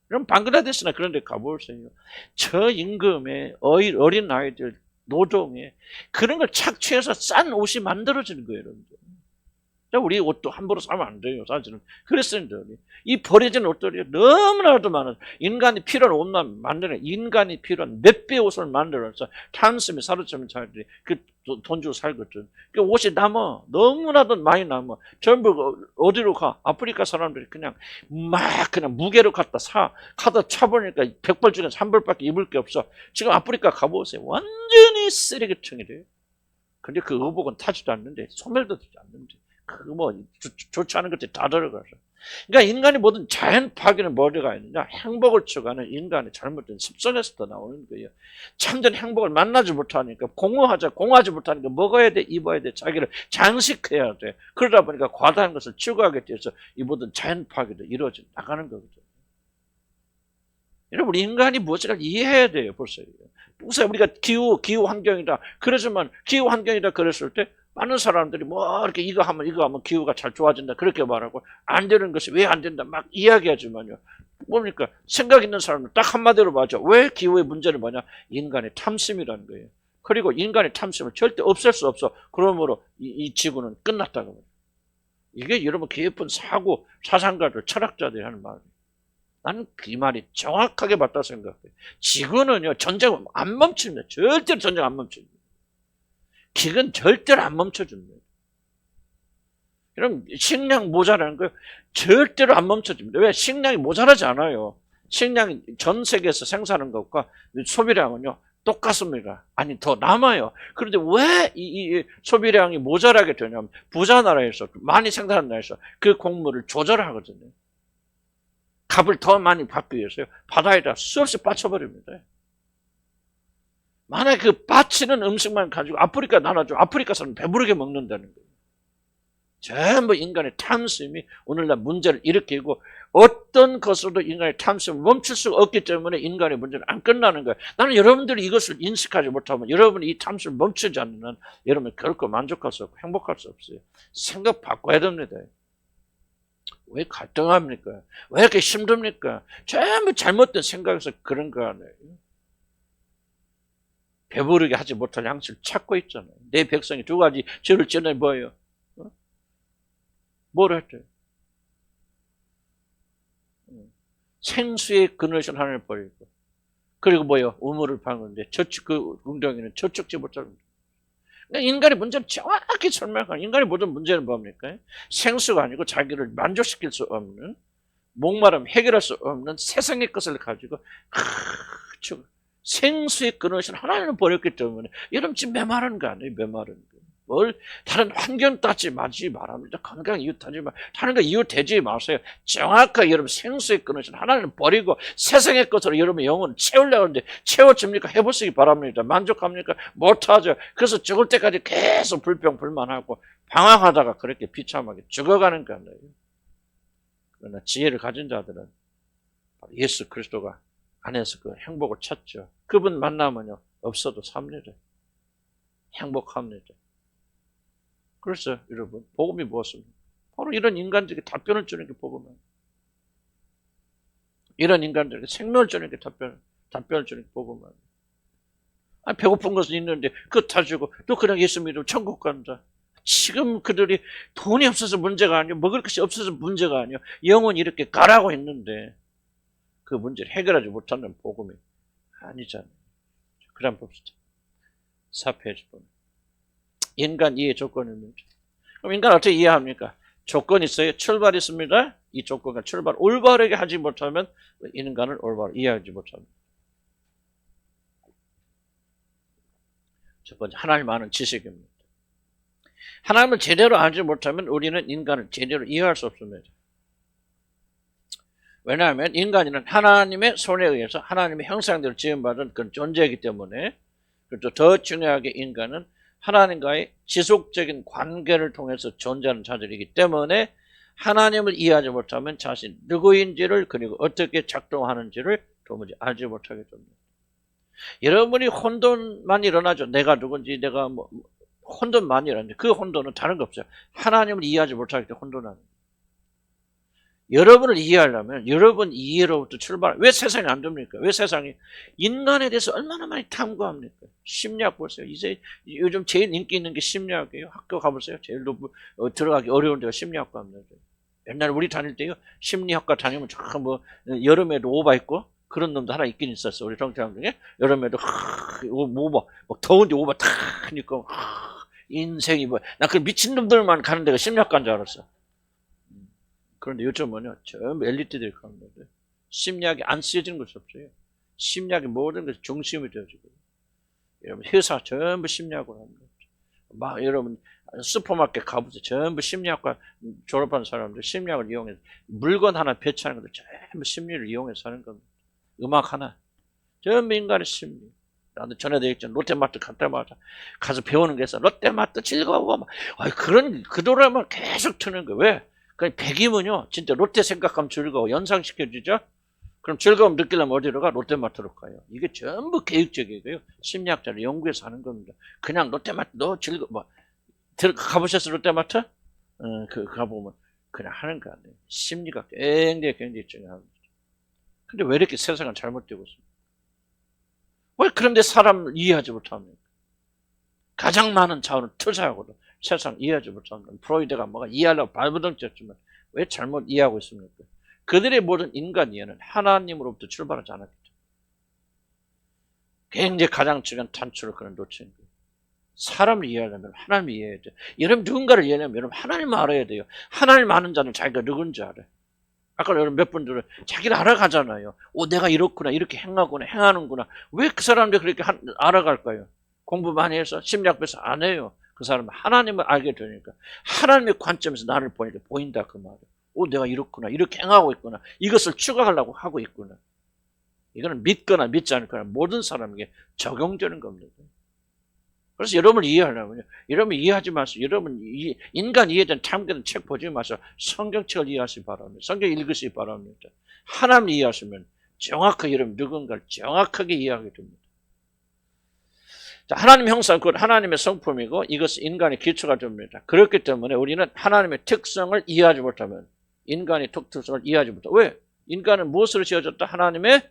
그럼 방글라데시나 그런 데 가보세요. 저 임금의 어린 아이들 노동에 그런 걸 착취해서 싼 옷이 만들어지는 거예요, 여러분들. 우리 옷도 함부로 사면 안 돼요, 사실은. 그랬습니다. 이 버려진 옷들이 너무나도 많아요. 인간이 필요한 옷만 만드는, 인간이 필요한 몇 배의 옷을 만들어서 탄수미 사로잡힌 자들이 그 돈 주고 살거든. 그 옷이 남아. 너무나도 많이 남아. 전부 어디로 가? 아프리카 사람들이 그냥 무게로 갖다 가다 차보니까 100벌 중에 3벌밖에 입을 게 없어. 지금 아프리카 가보세요. 완전히 쓰레기통이래요. 근데 그 의복은 타지도 않는데, 소멸도 되지 않는데. 좋지 않은 것들이 다 들어가서. 그러니까 인간이 모든 자연 파괴는 뭐가 있느냐? 행복을 추구하는 인간의 잘못된 습성에서 나오는 거예요. 참된 행복을 만나지 못하니까, 공허하지 못하니까 먹어야 돼, 입어야 돼, 자기를 장식해야 돼. 그러다 보니까 과다한 것을 추구하게 돼서 이 모든 자연 파괴도 이루어져 나가는 거거든요. 여러분, 인간이 무엇을 이해해야 돼요, 보세요. 우리가 기후 환경이다. 그러지만 기후 환경이다 그랬을 때 많은 사람들이 이렇게 이거 하면 기후가 잘 좋아진다 그렇게 말하고, 안 되는 것이 왜 안 된다 막 이야기하지만요, 뭡니까? 생각 있는 사람은 딱 한마디로 맞아. 왜 기후의 문제는 뭐냐? 인간의 탐심이라는 거예요. 그리고 인간의 탐심을 절대 없앨 수 없어. 그러므로 이 지구는 끝났다고 말해요. 이게 여러분 깊은 사상가들, 철학자들이 하는 말이에요. 나는 그 말이 정확하게 맞다 생각해요. 지구는요, 전쟁은 안 멈춥니다. 절대로 전쟁 안 멈춥니다. 기근 절대로 안 멈춰줍니다. 그럼 식량 모자라는 거예요. 절대로 안 멈춰줍니다. 왜? 식량이 모자라지 않아요. 식량이 전 세계에서 생산하는 것과 소비량은요 똑같습니다. 아니 더 남아요. 그런데 왜 이 소비량이 모자라게 되냐면, 부자 나라에서 많이 생산하는 나라에서 그 곡물을 조절하거든요. 값을 더 많이 받기 위해서요, 바다에다 수없이 빠쳐버립니다. 만약에 그 빠치는 음식만 가지고 아프리카 나눠줘, 아프리카 사람 배부르게 먹는다는 거예요. 전부 인간의 탐심이 오늘날 문제를 일으키고, 어떤 것으로도 인간의 탐심을 멈출 수가 없기 때문에 인간의 문제는 안 끝나는 거예요. 나는 여러분들이 이것을 인식하지 못하면, 여러분이 이 탐심을 멈추지 않으면 여러분은 결코 만족할 수 없고 행복할 수 없어요. 생각 바꿔야 됩니다. 왜 갈등합니까? 왜 이렇게 힘듭니까? 전부 잘못된 생각에서 그런 거 아니에요. 배부르게 하지 못할 양식을 찾고 있잖아요. 내 백성이 두 가지 죄를 지내 뭐예요? 뭘 했대요? 생수의 그늘신 하나님을 버리고, 그리고 뭐예요? 우물을 파는데 저축, 그 웅덩이는 저축지 못합니다. 그러니까 인간의 문제는 정확히 설명하는, 인간의 모든 문제는 뭡니까? 생수가 아니고 자기를 만족시킬 수 없는, 목마름 해결할 수 없는 세상의 것을 가지고 생수의 그늘신 하나님을 버렸기 때문에 여러분 지금 메마른 거 아니에요? 메마른 거. 뭘 다른 환경 따지 마지 말합니다. 건강 이유 따지 마. 다른 거 이유 대지 마세요. 정확하게 여러분 생수의 그늘신 하나님을 버리고 세상의 것으로 여러분 영혼을 채우려고 하는데 채워집니까? 해보시기 바랍니다. 만족합니까? 못하죠. 그래서 죽을 때까지 계속 불평불만하고 방황하다가 그렇게 비참하게 죽어가는 거 아니에요. 그러나 지혜를 가진 자들은 예수 그리스도가 안에서 그 행복을 찾죠. 그분 만나면요 없어도 삽니다. 행복합니다. 그래서 여러분 복음이 무엇입니까? 바로 이런 인간들에게 답변을 주는 게 복음이에요. 이런 인간들에게 생명을 주는 게 답변을 주는 게 복음이에요. 아니, 배고픈 것은 있는데 그거 다 주고 또 그냥 예수 믿으면 천국 간다. 지금 그들이 돈이 없어서 문제가 아니에요. 먹을 것이 없어서 문제가 아니에요. 영혼이 이렇게 가라고 했는데 그 문제를 해결하지 못하는 복음이 아니잖아요. 그럼 봅시다. 4페이지 보면 인간 이해 조건입니다. 그럼 인간 어떻게 이해합니까? 조건이 있어요. 출발이 있습니다. 이 조건과 출발 올바르게 하지 못하면 인간을 올바로 이해하지 못합니다. 첫 번째, 하나님 아는 지식입니다. 하나님을 제대로 알지 못하면 우리는 인간을 제대로 이해할 수 없습니다. 왜냐하면 인간은 하나님의 손에 의해서 하나님의 형상대로 지음받은 그런 존재이기 때문에, 그리고 더 중요하게 인간은 하나님과의 지속적인 관계를 통해서 존재하는 자들이기 때문에 하나님을 이해하지 못하면 자신 누구인지를, 그리고 어떻게 작동하는지를 도무지 알지 못하게 됩니다. 여러분이 혼돈만 일어나죠. 내가 누군지, 내가 혼돈만 일어나는데 그 혼돈은 다른 거 없어요. 하나님을 이해하지 못하기 때문에 혼돈하는 거예요. 여러분을 이해하려면 여러분 이해로부터 출발. 왜 세상이 안 됩니까? 왜 세상이 인간에 대해서 얼마나 많이 탐구합니까? 심리학 보세요. 이제 요즘 제일 인기 있는 게 심리학이에요. 학교 가보세요. 제일 들어가기 어려운 데가 심리학과입니다. 옛날에 우리 다닐 때요, 심리학과 다니면 참 여름에도 오바 입고 그런 놈도 하나 있긴 있었어. 우리 정태양 중에 여름에도 더운데 오바 탁 입고 인생이 나 그 미친 놈들만 가는 데가 심리학과인 줄 알았어. 그런데 요즘은요, 전부 엘리트들이 가는 건데, 심리학이 안 쓰여지는 것이 없어요. 심리학이 모든 것이 중심이 되어지고, 여러분, 회사 전부 심리학으로 합니다. 여러분, 슈퍼마켓 가보세요. 전부 심리학과 졸업한 사람들, 심리학을 이용해서, 물건 하나 배치하는 것도 전부 심리를 이용해서 하는 겁니다. 음악 하나, 전부 인간의 심리. 나도 전에도 얘기했잖아. 롯데마트 갈 때마다 가서 배우는 게 있어. 롯데마트 즐거워. 그 노래만 계속 트는 거예요. 왜? 그냥 백이면요, 진짜 롯데 생각하면 즐거워. 연상시켜주죠? 그럼 즐거움 느끼려면 어디로 가? 롯데마트로 가요. 이게 전부 계획적이고요. 심리학자를 연구해서 하는 겁니다. 그냥 롯데마트, 너 즐거워. 가보셨어요, 롯데마트? 가보면 그냥 하는 거 아니에요. 심리가 굉장히 중요합니다. 근데 왜 이렇게 세상은 잘못되고 있습니까? 왜 그런데 사람을 이해하지 못합니까? 가장 많은 자원을 투자하고도 세상 이해하지 못합니다. 프로이드가 이해하려고 발버둥 쳤지만 왜 잘못 이해하고 있습니까? 그들의 모든 인간 이해는 하나님으로부터 출발하지 않았기 때문에 굉장히 가장 중요한 단초를 그런 놓친 거예요. 사람을 이해하려면 하나님을 이해해야 돼요. 여러분 누군가를 이해하려면 여러분 하나님을 알아야 돼요. 하나님 아는 자는 자기가 누군지 알아요. 아까 여러분 몇 분들은 자기를 알아가잖아요. 내가 이렇구나, 이렇게 행하는구나. 왜 그 사람들이 그렇게 알아갈까요? 공부 많이 해서 심리학 배워서 안 해요. 그 사람은 하나님을 알게 되니까 하나님의 관점에서 나를 보니까 보인다 그 말이에요. 내가 이렇구나, 이렇게 행하고 있구나, 이것을 추구하려고 하고 있구나. 이거는 믿거나 믿지 않거나 모든 사람에게 적용되는 겁니다. 그래서 여러분을 이해하려면요. 여러분 이해하지 마세요. 여러분 인간 이해에 대한 탐구된 책 보지 마세요. 성경책을 이해하시기 바랍니다. 성경 읽으시기 바랍니다. 하나님 이해하시면 정확하게 여러분 누군가를 정확하게 이해하게 됩니다. 자, 하나님 형상, 곧 하나님의 성품이고 이것은 인간의 기초가 됩니다. 그렇기 때문에 우리는 하나님의 특성을 이해하지 못하면 인간의 특성을 이해하지 못하고 왜? 인간은 무엇으로 지어졌다? 하나님의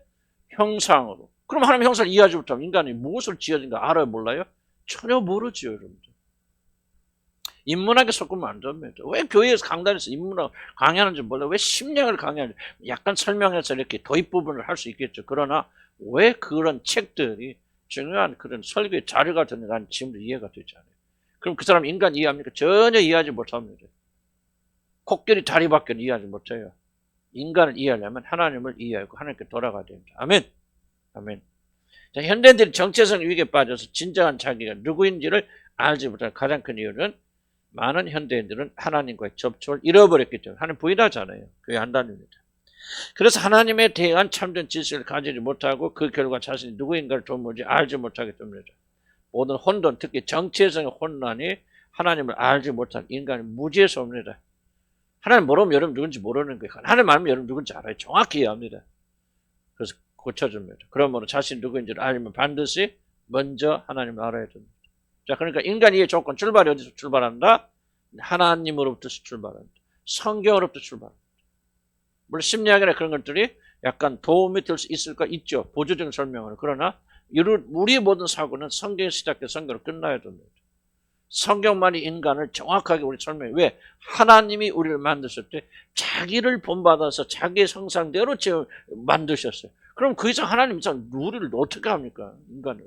형상으로. 그럼 하나님의 형상을 이해하지 못하면 인간이 무엇으로 지어진가 알아요? 몰라요? 전혀 모르죠, 여러분들. 인문학에 섞으면 안 됩니다. 왜 교회에서 강단에서 인문학 강의하는지 몰라요? 왜 심리학을 강의하는지 약간 설명해서 이렇게 도입 부분을 할 수 있겠죠. 그러나 왜 그런 책들이 중요한 그런 설교의 자료가 되는 난 지금도 이해가 되지 않아요. 그럼 그 사람 인간 이해합니까? 전혀 이해하지 못합니다. 코끼리 다리밖에 이해하지 못해요. 인간을 이해하려면 하나님을 이해하고 하나님께 돌아가야 됩니다. 아멘. 아멘. 자, 현대인들이 정체성 위기에 빠져서 진정한 자기가 누구인지를 알지 못하는 가장 큰 이유는 많은 현대인들은 하나님과의 접촉을 잃어버렸기 때문에 하나님 부인하잖아요. 교회 안 다닙니다. 그래서 하나님에 대한 참된 지식을 가지지 못하고 그 결과 자신이 누구인가를 도무지 알지 못하기 때문이죠. 모든 혼돈, 특히 정체성의 혼란이 하나님을 알지 못한 인간의 무지에서 옵니다. 하나님 모르면 여러분 누군지 모르는 거예요. 하나님 알면 여러분 누군지 알아요. 정확히 이해합니다. 그래서 고쳐줍니다. 그러므로 자신이 누구인지를 알면 반드시 먼저 하나님을 알아야 됩니다. 자, 그러니까 인간 이해 조건 출발이 어디서 출발한다? 하나님으로부터 출발한다. 성경으로부터 출발한다. 물론 심리학이나 그런 것들이 약간 도움이 될 수 있을까? 있죠. 보조적인 설명을. 그러나 우리의 모든 사고는 성경에 시작해서 성경으로 끝나야 됩니다. 성경만이 인간을 정확하게 우리 설명해. 왜? 하나님이 우리를 만드실 때 자기를 본받아서 자기의 형상대로 만드셨어요. 그럼 그 이상 하나님 이상 우리를 어떻게 합니까? 인간을.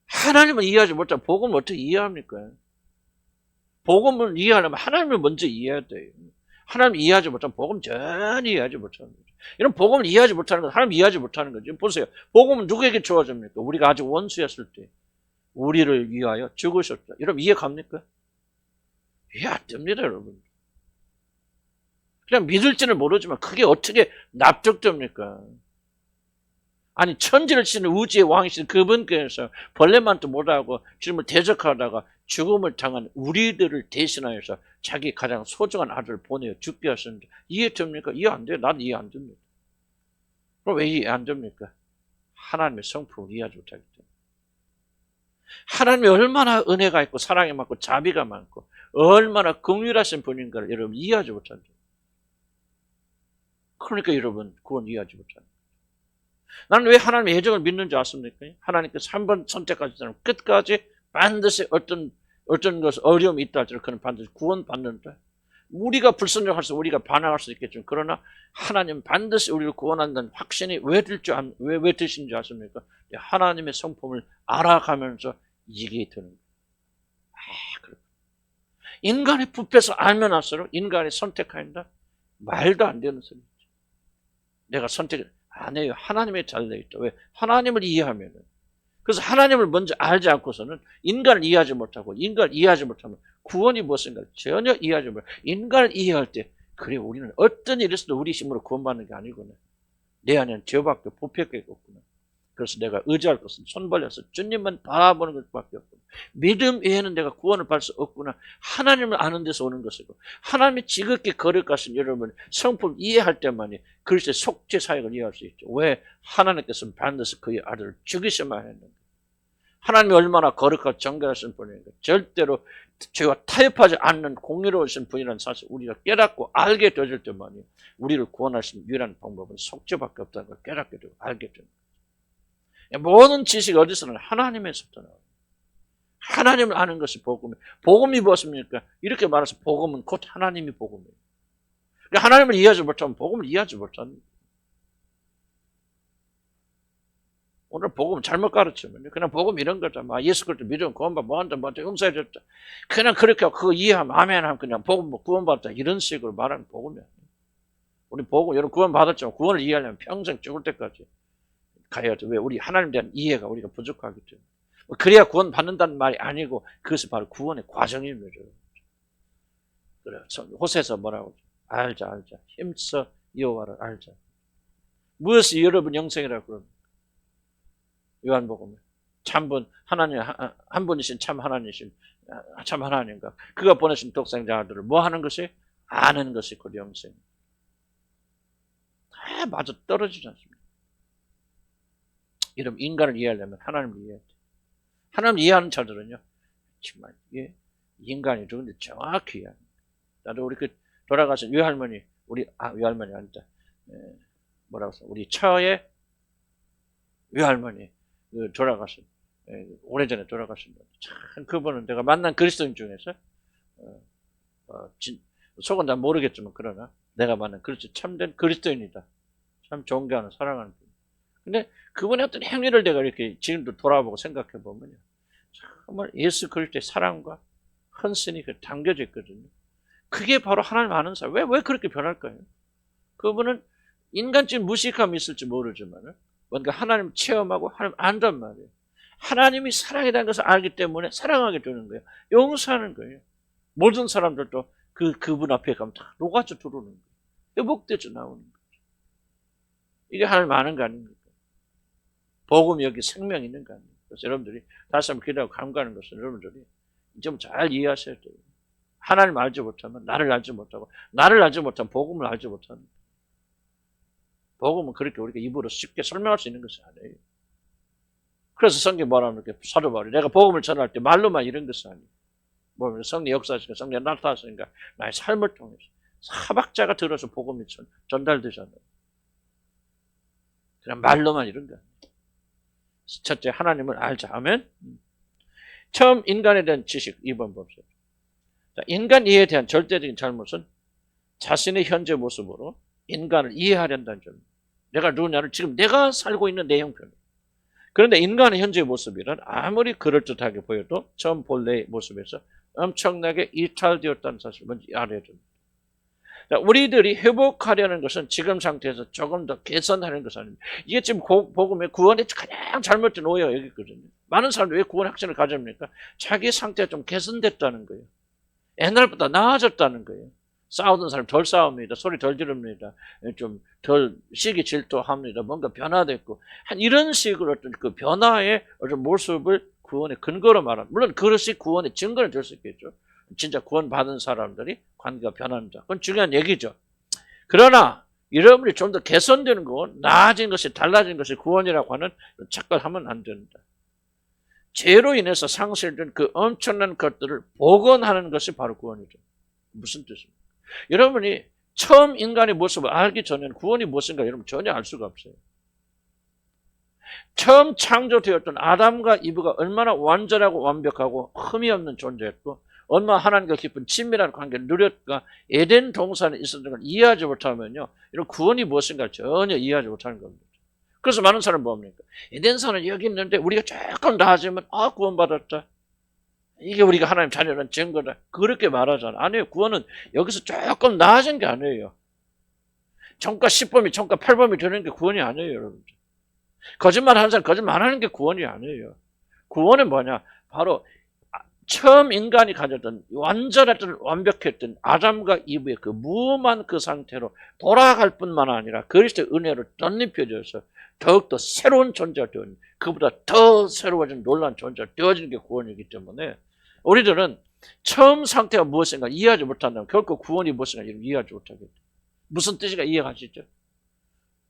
하나님을 이해하지 못하면 복음을 어떻게 이해합니까? 복음을 이해하려면 하나님을 먼저 이해해야 돼요. 하나님 이해하지 못하면 복음 전혀 이해하지 못하는 거죠. 이런 복음을 이해하지 못하는 건 하나님 이해하지 못하는 거죠. 보세요. 복음은 누구에게 주어집니까? 우리가 아직 원수였을 때 우리를 위하여 죽으셨다. 여러분 이해 갑니까? 이해 안 됩니다, 여러분. 그냥 믿을지는 모르지만 그게 어떻게 납득됩니까? 아니 천지를 치는 우주의 왕이신 그분께서 벌레만도 못하고 주님을 대적하다가 죽음을 당한 우리들을 대신하여서 자기 가장 소중한 아들을 보내어 죽게 하셨는데 이해됩니까? 이해 안 돼요. 난 이해 안 됩니다. 그럼 왜 이해 안 됩니까? 하나님의 성품을 이해하지 못하기 때문에. 하나님이 얼마나 은혜가 있고 사랑이 많고 자비가 많고 얼마나 긍휼하신 분인가를 여러분 이해하지 못한다. 그러니까 여러분 구원 이해하지 못한다. 나는 왜 하나님의 예정을 믿는지 아십니까? 하나님께서 한 번 선택하신 사람 끝까지 반드시 어떤 것을 어려움이 있다 할지라도 그는 반드시 구원받는다. 우리가 불순종할 수 우리가 반항할 수 있겠지만 그러나 하나님 반드시 우리를 구원한다는 확신이 왜 드신지 아십니까? 하나님의 성품을 알아가면서 이게 되는 거예요. 인간의 부패에서 알면 할수록 인간이 선택한다? 말도 안 되는 소리죠. 내가 선택을 안 해요. 하나님의 잘 되어 있다. 왜? 하나님을 이해하면은. 그래서 하나님을 먼저 알지 않고서는 인간을 이해하지 못하고 인간을 이해하지 못하면 구원이 무엇인가 전혀 이해하지 못하고 인간을 이해할 때 그래 우리는 어떤 일이 있어도 우리 힘으로 구원받는 게 아니구나. 내 안에는 죄밖에 부패가 없구나. 그래서 내가 의지할 것은 손 벌려서 주님만 바라보는 것밖에 없구나. 믿음 외에는 내가 구원을 받을 수 없구나. 하나님을 아는 데서 오는 것이고 하나님이 지극히 거룩하신 여러분 성품 이해할 때만이 그리스도의 속죄 사역을 이해할 수 있죠. 왜? 하나님께서는 반드시 그의 아들을 죽이셔만 했는데 하나님이 얼마나 거룩하고 정결하신 분인가. 절대로 죄와 타협하지 않는 공의로우신 분이라는 사실 우리가 깨닫고 알게 되질 때만이 우리를 구원하신 유일한 방법은 속죄밖에 없다는 걸 깨닫게 되고 알게 됩니다. 모든 지식이 어디서는 하나님에서부터 나옵니다. 하나님을 아는 것이 복음이에요. 복음이 무엇입니까? 이렇게 말해서 복음은 곧 하나님이 복음이에요. 그러니까 하나님을 이해하지 못하면 복음을 이해하지 못합니다. 오늘 복음 잘못 가르치면 그냥 복음 이런 거죠. 예수 그리스도 믿으면 구원받아 뭐한다 뭐한다 용서해줬다. 그냥 그렇게 그거 이해하면 아멘 하면 그냥 복음 구원받았다 이런 식으로 말하는 복음이 아니에요. 우리 복음 여러분 구원받았지만 구원을 이해하려면 평생 죽을 때까지 가야죠. 왜? 우리 하나님에 대한 이해가 우리가 부족하기 때문에. 그래야 구원 받는다는 말이 아니고 그것이 바로 구원의 과정입니다. 그래요. 호세에서 뭐라고 하죠? 알자. 힘써 여호와를 알자. 무엇이 여러분 영생이라고 그럽니까? 요한복음에 참분 하나님 한 분이신 참 하나님이신 참 하나님과 그가 보내신 독생자 아들을 뭐 하는 것이 아는 것이 곧 영생. 다 맞아 떨어지지 않습니다. 이러면 인간을 이해하려면 하나님을 이해해야 돼. 하나님을 이해하는 자들은요, 정말 인간이 누군지 정확히 이해합니다. 나도 우리 그 돌아가신 외할머니, 외할머니 아니다. 뭐라고 써? 우리 처의 외할머니 돌아가신 오래전에 돌아가신 분. 참 그분은 내가 만난 그리스도인 중에서 속은 난 모르겠지만 그러나 내가 만난 참된 그리스도인이다. 참 존경하는 사랑하는 분. 근데 그분의 어떤 행위를 내가 이렇게 지금도 돌아보고 생각해 보면요, 정말 예수 그리스도의 사랑과 헌신이 담겨져 있거든요. 그게 바로 하나님 아는 사람. 왜 그렇게 변할까요? 그분은 인간적인 무식함이 있을지 모르지만 뭔가 하나님 체험하고 하나님 안단 말이에요. 하나님이 사랑이라는 것을 알기 때문에 사랑하게 되는 거예요. 용서하는 거예요. 모든 사람들도 그분 앞에 가면 다 녹아져 들어오는 거예요. 회복되져 나오는 거죠. 이게 하나님 아는 거 아닙니까? 복음 여기 생명이 있는 거 아닙니까? 그래서 여러분들이 다시 한번 기도하고 감가하는 것은 여러분들이 좀 잘 이해하셔야 돼요. 하나님 알지 못하면 나를 알지 못하고 나를 알지 못하면 복음을 알지 못하는 거예요. 복음은 그렇게 우리가 입으로 쉽게 설명할 수 있는 것이 아니에요. 그래서 성경 뭐라 하면 사도 바울이 내가 복음을 전할 때 말로만 이런 것이 아니에요. 뭐 성령 역사하시니까 성령 나타나시니까 나의 삶을 통해서 사박자가 들어서 복음이 전달되잖아요. 그냥 말로만 이런 거 아니에요. 첫째, 하나님을 알자. 아멘. 처음 인간에 대한 지식 2번 봅시다. 자, 인간 이해에 대한 절대적인 잘못은 자신의 현재 모습으로 인간을 이해하려는 점입니다. 내가 누구냐를 지금 내가 살고 있는 내 형편. 그런데 인간의 현재 모습이란 아무리 그럴듯하게 보여도 처음 본래의 모습에서 엄청나게 이탈되었다는 사실을 먼저 알아야 됩니다. 우리들이 회복하려는 것은 지금 상태에서 조금 더 개선하는 것은 아닙니다. 이게 지금 복음의 구원의 가장 잘못된 오해가 여기 있거든요. 많은 사람들이 왜 구원 확신을 가집니까? 자기 상태가 좀 개선됐다는 거예요. 옛날보다 나아졌다는 거예요. 싸우던 사람 덜 싸웁니다. 소리 덜 지릅니다. 좀 덜 시기 질투합니다. 뭔가 변화됐고 한 이런 식으로 어떤 그 변화의 어떤 모습을 구원의 근거로 말합니다. 물론 그것이 구원의 증거는 될 수 있겠죠. 진짜 구원받은 사람들이 관계가 변합니다. 그건 중요한 얘기죠. 그러나 여러분이 좀 더 개선되는 거, 나아진 것이 달라진 것이 구원이라고 하는 착각을 하면 안 된다. 죄로 인해서 상실된 그 엄청난 것들을 복원하는 것이 바로 구원이죠. 무슨 뜻입니까? 여러분이 처음 인간의 모습을 알기 전에는 구원이 무엇인가 여러분 전혀 알 수가 없어요. 처음 창조되었던 아담과 이브가 얼마나 완전하고 완벽하고 흠이 없는 존재였고 얼마나 하나님과 깊은 친밀한 관계를 누렸고 에덴 동산에 있었던 걸 이해하지 못하면요, 이런 구원이 무엇인가 전혀 이해하지 못하는 겁니다. 그래서 많은 사람은 뭡니까? 에덴산은 여기 있는데 우리가 조금 나아지면 구원받았다. 이게 우리가 하나님 자녀라는 증거다. 그렇게 말하잖아. 아니에요. 구원은 여기서 조금 나아진 게 아니에요. 정가 10범이 정가 8범이 되는 게 구원이 아니에요, 여러분. 거짓말하는 사람 거짓말하는 게 구원이 아니에요. 구원은 뭐냐? 바로 처음 인간이 가졌던 완전했던 완벽했던 아담과 이브의 그 무함한 그 상태로 돌아갈 뿐만 아니라 그리스도의 은혜로 덧입혀져서 더욱더 새로운 존재가 되어진, 그보다 더 새로워진 놀라운 존재가 되어지는 게 구원이기 때문에 우리들은 처음 상태가 무엇인가 이해하지 못한다면 결코 구원이 무엇인가 이해하지 못하겠죠. 무슨 뜻인가 이해가시죠?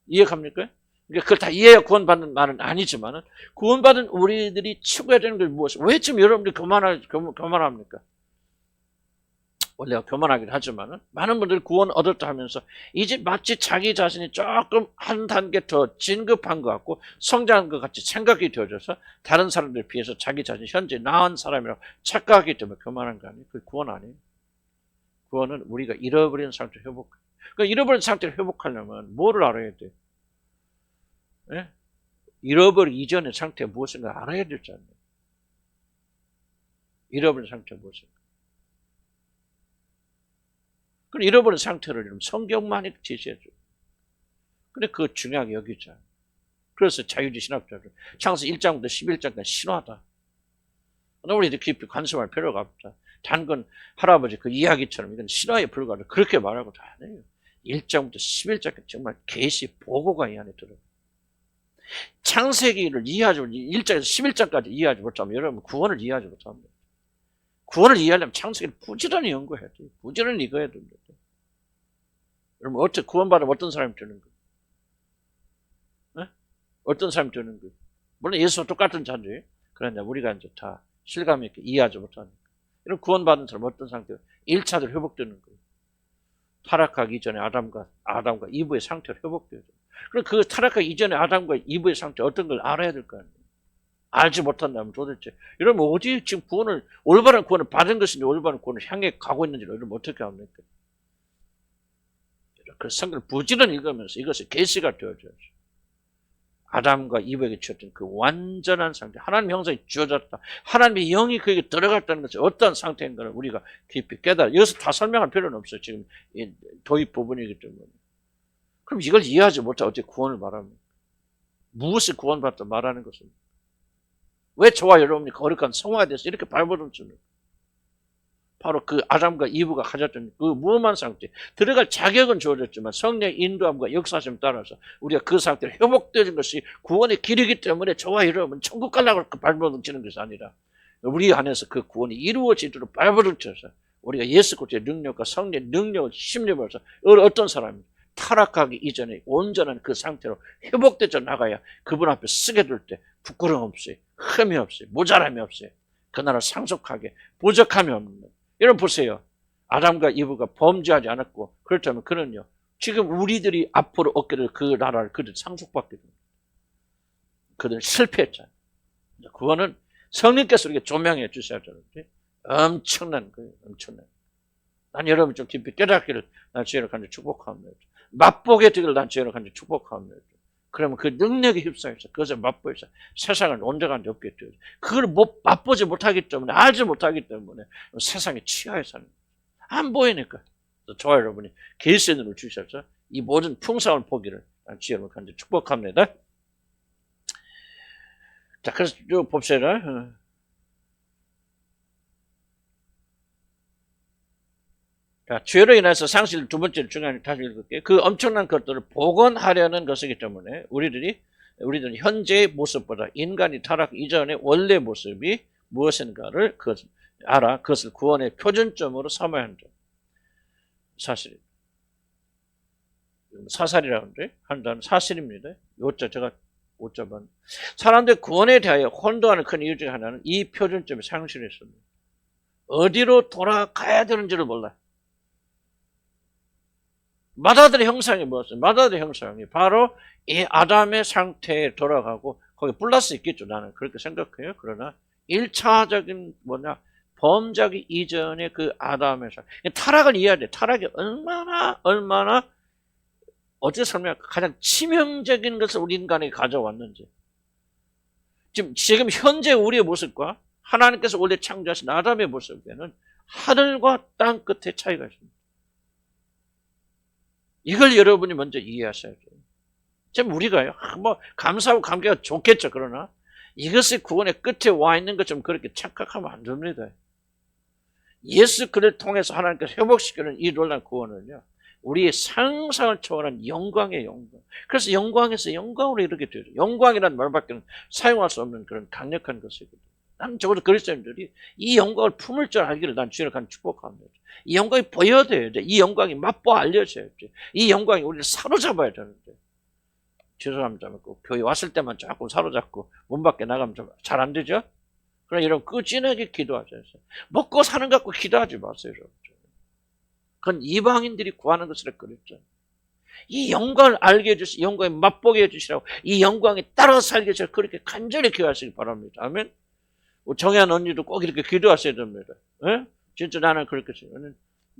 이해갑니까? 그러니까 그걸 다 이해해야 구원받는 말은 아니지만 구원받은 우리들이 추구해야 되는 게 무엇이에요? 왜 지금 여러분들이 교만합니까? 원래 교만하긴 하지만 많은 분들이 구원 얻었다 하면서 이제 마치 자기 자신이 조금 한 단계 더 진급한 것 같고 성장한 것 같이 생각이 되어져서 다른 사람들에 비해서 자기 자신이 현재 나은 사람이라고 착각하기 때문에 교만한 거 아니에요? 그게 구원 아니에요? 구원은 우리가 잃어버린 상태를 회복해요. 그러니까 잃어버린 상태를 회복하려면 뭐를 알아야 돼요? 예? 잃어버리기 이전의 상태가 무엇인가 알아야 되잖아요. 잃어버린 상태가 무엇인가. 그럼 잃어버린 상태를 성경만이 제시해줘요. 근데 그거 중요하게 여기죠. 그래서 자유주의 신학자들 창세기 1장부터 11장까지 신화다. 우리 이렇게 깊이 관심할 필요가 없다. 단건 할아버지 그 이야기처럼 이건 신화에 불과하다. 그렇게 말하고 다 안 해요. 1장부터 11장까지 정말 계시 보고가 이 안에 들어요. 창세기를 이해하지 못, 1장에서 11장까지 이해하지 못하면 여러분 구원을 이해하지 못합니다. 구원을 이해하려면 창세기를 부지런히 연구해야 돼요. 부지런히 읽어야 됩니다. 여러분 어떻게 구원받으면 어떤 사람이 되는 거예요? 네? 어떤 사람이 되는 거예요? 물론 예수와 똑같은 자들이에요. 그러나 우리가 이제 다 실감 있게 이해하지 못하니까. 이런 구원받은 사람 어떤 상태로 1차적으로 회복되는 거예요. 타락하기 이전에 아담과 이브의 상태로 회복되죠. 그럼 그 타락하기 이전에 아담과 이브의 상태 어떤 걸 알아야 될 거 아니에요. 알지 못한다면 도대체 이러면 어디 지금 구원을 올바른 구원을 받은 것인지 올바른 구원을 향해 가고 있는지를 이러면 어떻게 합니까? 그 성경을 부지런히 읽으면서 이것이 계시가 되어져야죠. 아담과 이브에게 주었던 그 완전한 상태, 하나님의 형상이 주어졌다. 하나님의 영이 그에게 들어갔다는 것이 어떤 상태인가를 우리가 깊이 깨달아. 여기서 다 설명할 필요는 없어요. 지금 도입 부분이기 때문에. 그럼 이걸 이해하지 못하고 어떻게 구원을 말합니까? 무엇이 구원받다 말하는 것입니까? 왜 저와 여러분이 거룩한 성화에 대해서 이렇게 발버둥칩니까? 바로 그 아담과 이브가 가졌던 그 무엄한 상태, 들어갈 자격은 주어졌지만 성령의 인도함과 역사심 따라서 우리가 그 상태로 회복되는 것이 구원의 길이기 때문에 저와 여러분 천국 가려고 발버둥치는 것이 아니라 우리 안에서 그 구원이 이루어지도록 발버둥쳐서 우리가 예수 그리스도의 능력과 성령의 능력을 심려버려서 어떤 사람이 타락하기 이전에 온전한 그 상태로 회복되어 나가야 그분 앞에 쓰게 될 때 부끄러움 없어요. 흠이 없어요. 모자람이 없어요. 그 나라 상속하게 부족함이 없는 거예요. 여러분 보세요. 아담과 이브가 범죄하지 않았고 그렇다면 그는요. 지금 우리들이 앞으로 얻게 될 그 나라를 그들 상속받게 됩니다. 그들은 실패했잖아요. 그거는 성령께서 이렇게 조명해 주셔야 되는데 엄청난 거예요. 엄청난. 난 여러분 좀 깊이 깨닫기를 난 주의를 간절히 축복합니다. 맛보게 되기를 난 주의를 간절히 축복합니다. 그러면 그 능력에 휩싸여서 그것을 맛보여서 세상을 온전한 데 없게 되죠. 그걸 맛보지 못하기 때문에 알지 못하기 때문에 세상에 취하여 사는 거예요. 안 보이니까. 저와 여러분이 계시의 눈을 주셔서 이 모든 풍성을 보기를 난 주의 여러분 간절히 축복합니다. 자, 그래서 쭉 봅시다. 자, 죄로 인해서 상실 두 번째로 중요한 다시 읽을게요. 그 엄청난 것들을 복원하려는 것이기 때문에 우리들은 현재의 모습보다 인간이 타락 이전의 원래 모습이 무엇인가를 알아 그것을 구원의 표준점으로 삼아야 한다. 사실입니다. 사살이라고 한다는 사실입니다. 요자 제가 오자만 사람들 구원에 대하여 혼동하는 큰 이유 중에 하나는 이 표준점이 상실했습니다. 어디로 돌아가야 되는지를 몰라요. 마다들의 형상이 뭐였어요? 마다들의 형상이 바로 이 아담의 상태에 돌아가고 거기 플러스 있겠죠. 나는 그렇게 생각해요. 그러나 1차적인 범죄하기 이전의 그 아담의 상태. 타락을 이해해야 돼. 타락이 얼마나 어떻게 설명할까? 가장 치명적인 것을 우리 인간에게 가져왔는지. 지금 현재 우리의 모습과 하나님께서 원래 창조하신 아담의 모습에는 하늘과 땅 끝의 차이가 있습니다. 이걸 여러분이 먼저 이해하셔야 돼요. 지금 우리가요, 감사하고 감개가 좋겠죠. 그러나 이것이 구원의 끝에 와 있는 것처럼 그렇게 착각하면 안 됩니다. 예수 그를 통해서 하나님께서 회복시키는 이 놀라운 구원은요, 우리의 상상을 초월한 영광의 영광. 그래서 영광에서 영광으로 이르게 되죠. 영광이라는 말밖에는 사용할 수 없는 그런 강력한 것이거든요. 난 적어도 그리스도인들이 이 영광을 품을 줄 알기를 난 주님을 간 축복합니다. 이 영광이 보여야 돼. 이 영광이 맛보 알려져야 돼. 이 영광이 우리를 사로잡아야 되는데. 죄송합니다. 교회 왔을 때만 자꾸 사로잡고 문 밖에 나가면 잘 안 되죠? 그러나 여러분 꾸준하게 기도하셔야 돼요. 먹고 사는 것 갖고 기도하지 마세요. 그건 이방인들이 구하는 것이라 그랬죠. 이 영광을 알게 해주시고 영광에 맛보게 해주시라고 이 영광에 따라 살게 해주시라고 그렇게 간절히 기도하시기 바랍니다. 아멘. 정현 언니도 꼭 이렇게 기도하셔야 됩니다. 에? 진짜 나는 그렇게 해요.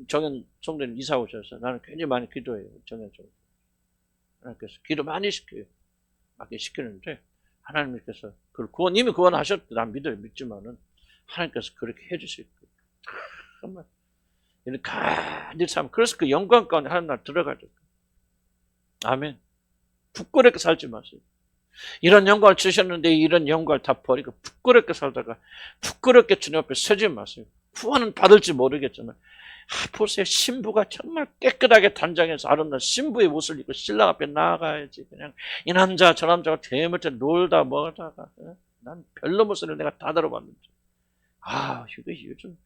정현 성도님 이사 오셔서 나는 굉장히 많이 기도해요. 정현 성도. 하나님께서 기도 많이 시켜요. 많이 시키는데 하나님께서 그걸 이미 구원하셨다. 난 믿지만은 하나님께서 그렇게 해주실 거예요. 정말 이렇게 간절히 삼. 그래서 그 영광 가운데 하나님 나라 들어가죠. 아멘. 부끄럽게 살지 마세요. 이런 영광을 주셨는데 이런 영광을 다 버리고 부끄럽게 살다가 부끄럽게 주님 앞에 서지 마세요. 구원은 받을지 모르겠지만 보세요. 신부가 정말 깨끗하게 단장해서 아름다운 신부의 옷을 입고 신랑 앞에 나아가야지. 그냥 이 남자 저 남자가 죄물때 놀다 뭐다가 난 별로 못을 내가 다 들어봤는데. 이거 요즘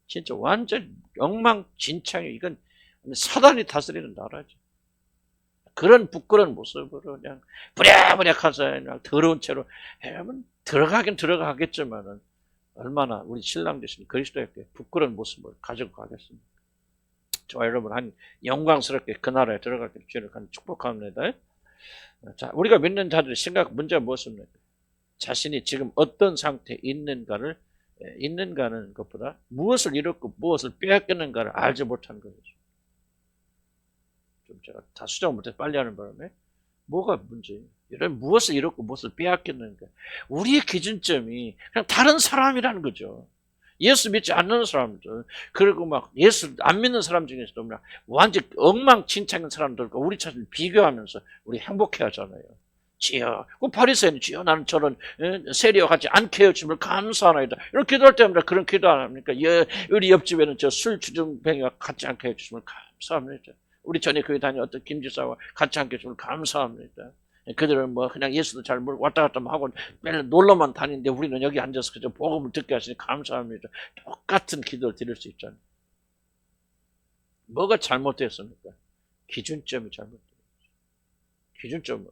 진짜 완전 엉망진창이에요. 이건 사단이 다스리는 나라죠. 그런 부끄러운 모습으로 그냥 부랴부랴해서 그냥 더러운 채로 해면 들어가긴 들어가겠지만은 얼마나 우리 신랑 되신 그리스도에게 부끄러운 모습을 가지고 가겠습니까? 저와 여러분 한 영광스럽게 그 나라에 들어가길 주를 간 축복합니다. 자, 우리가 믿는 자들의 심각 문제가 무엇입니까? 자신이 지금 어떤 상태에 있는가는 것보다 무엇을 잃었고 무엇을 빼앗겼는가를 알지 못하는 거죠. 좀 제가 다 수정 못해서 빨리 하는 바람에 뭐가 문제예요? 이런 무엇을 잃었고 무엇을 빼앗겼는가? 우리의 기준점이 그냥 다른 사람이라는 거죠. 예수 믿지 않는 사람들, 그리고 막 예수 안 믿는 사람 중에서도 완전 엉망진창인 사람들과 우리 자신을 비교하면서 우리 행복해 하잖아요. 주여, 그 바리새인은 주여 나는 저런 세리와 같이 않게 해주심을 감사하나이다. 이렇게 기도할 때마다 그런 기도 안 합니까? 우리 옆집에는 저 술 주정뱅이와 같이 않게 해주심을 감사합니다. 우리 전에 교회 다니는 어떤 김지사와 같이 함께 해주심을 감사합니다. 그들은 뭐 그냥 예수도 잘 모르고 왔다 갔다 하고 맨날 놀러만 다니는데 우리는 여기 앉아서 그저 복음을 듣게 하시니 감사합니다. 똑같은 기도를 드릴 수 있잖아요. 뭐가 잘못됐습니까? 기준점이 잘못됐어요. 기준점은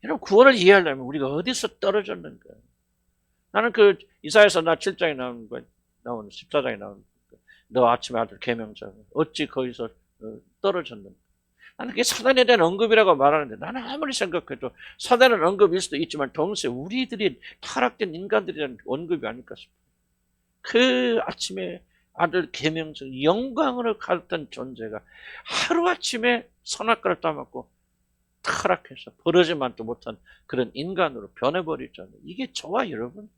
여러분 구원을 이해하려면 우리가 어디서 떨어졌는가? 나는 그 이사야서 나 7장에 나오는 14장에 나오는 너 아침에 아들 계명자 어찌 거기서 떨어졌는가? 나는 그게 사단에 대한 언급이라고 말하는데 나는 아무리 생각해도 사단은 언급일 수도 있지만 동시에 우리들이 타락된 인간들에 대한 언급이 아닐까 싶어요. 그 아침에 아들 계명자 영광으로 갔던 존재가 하루아침에 선악과를 따먹고 타락해서 버러지만도 못한 그런 인간으로 변해버렸잖아요. 이게 저와 여러분.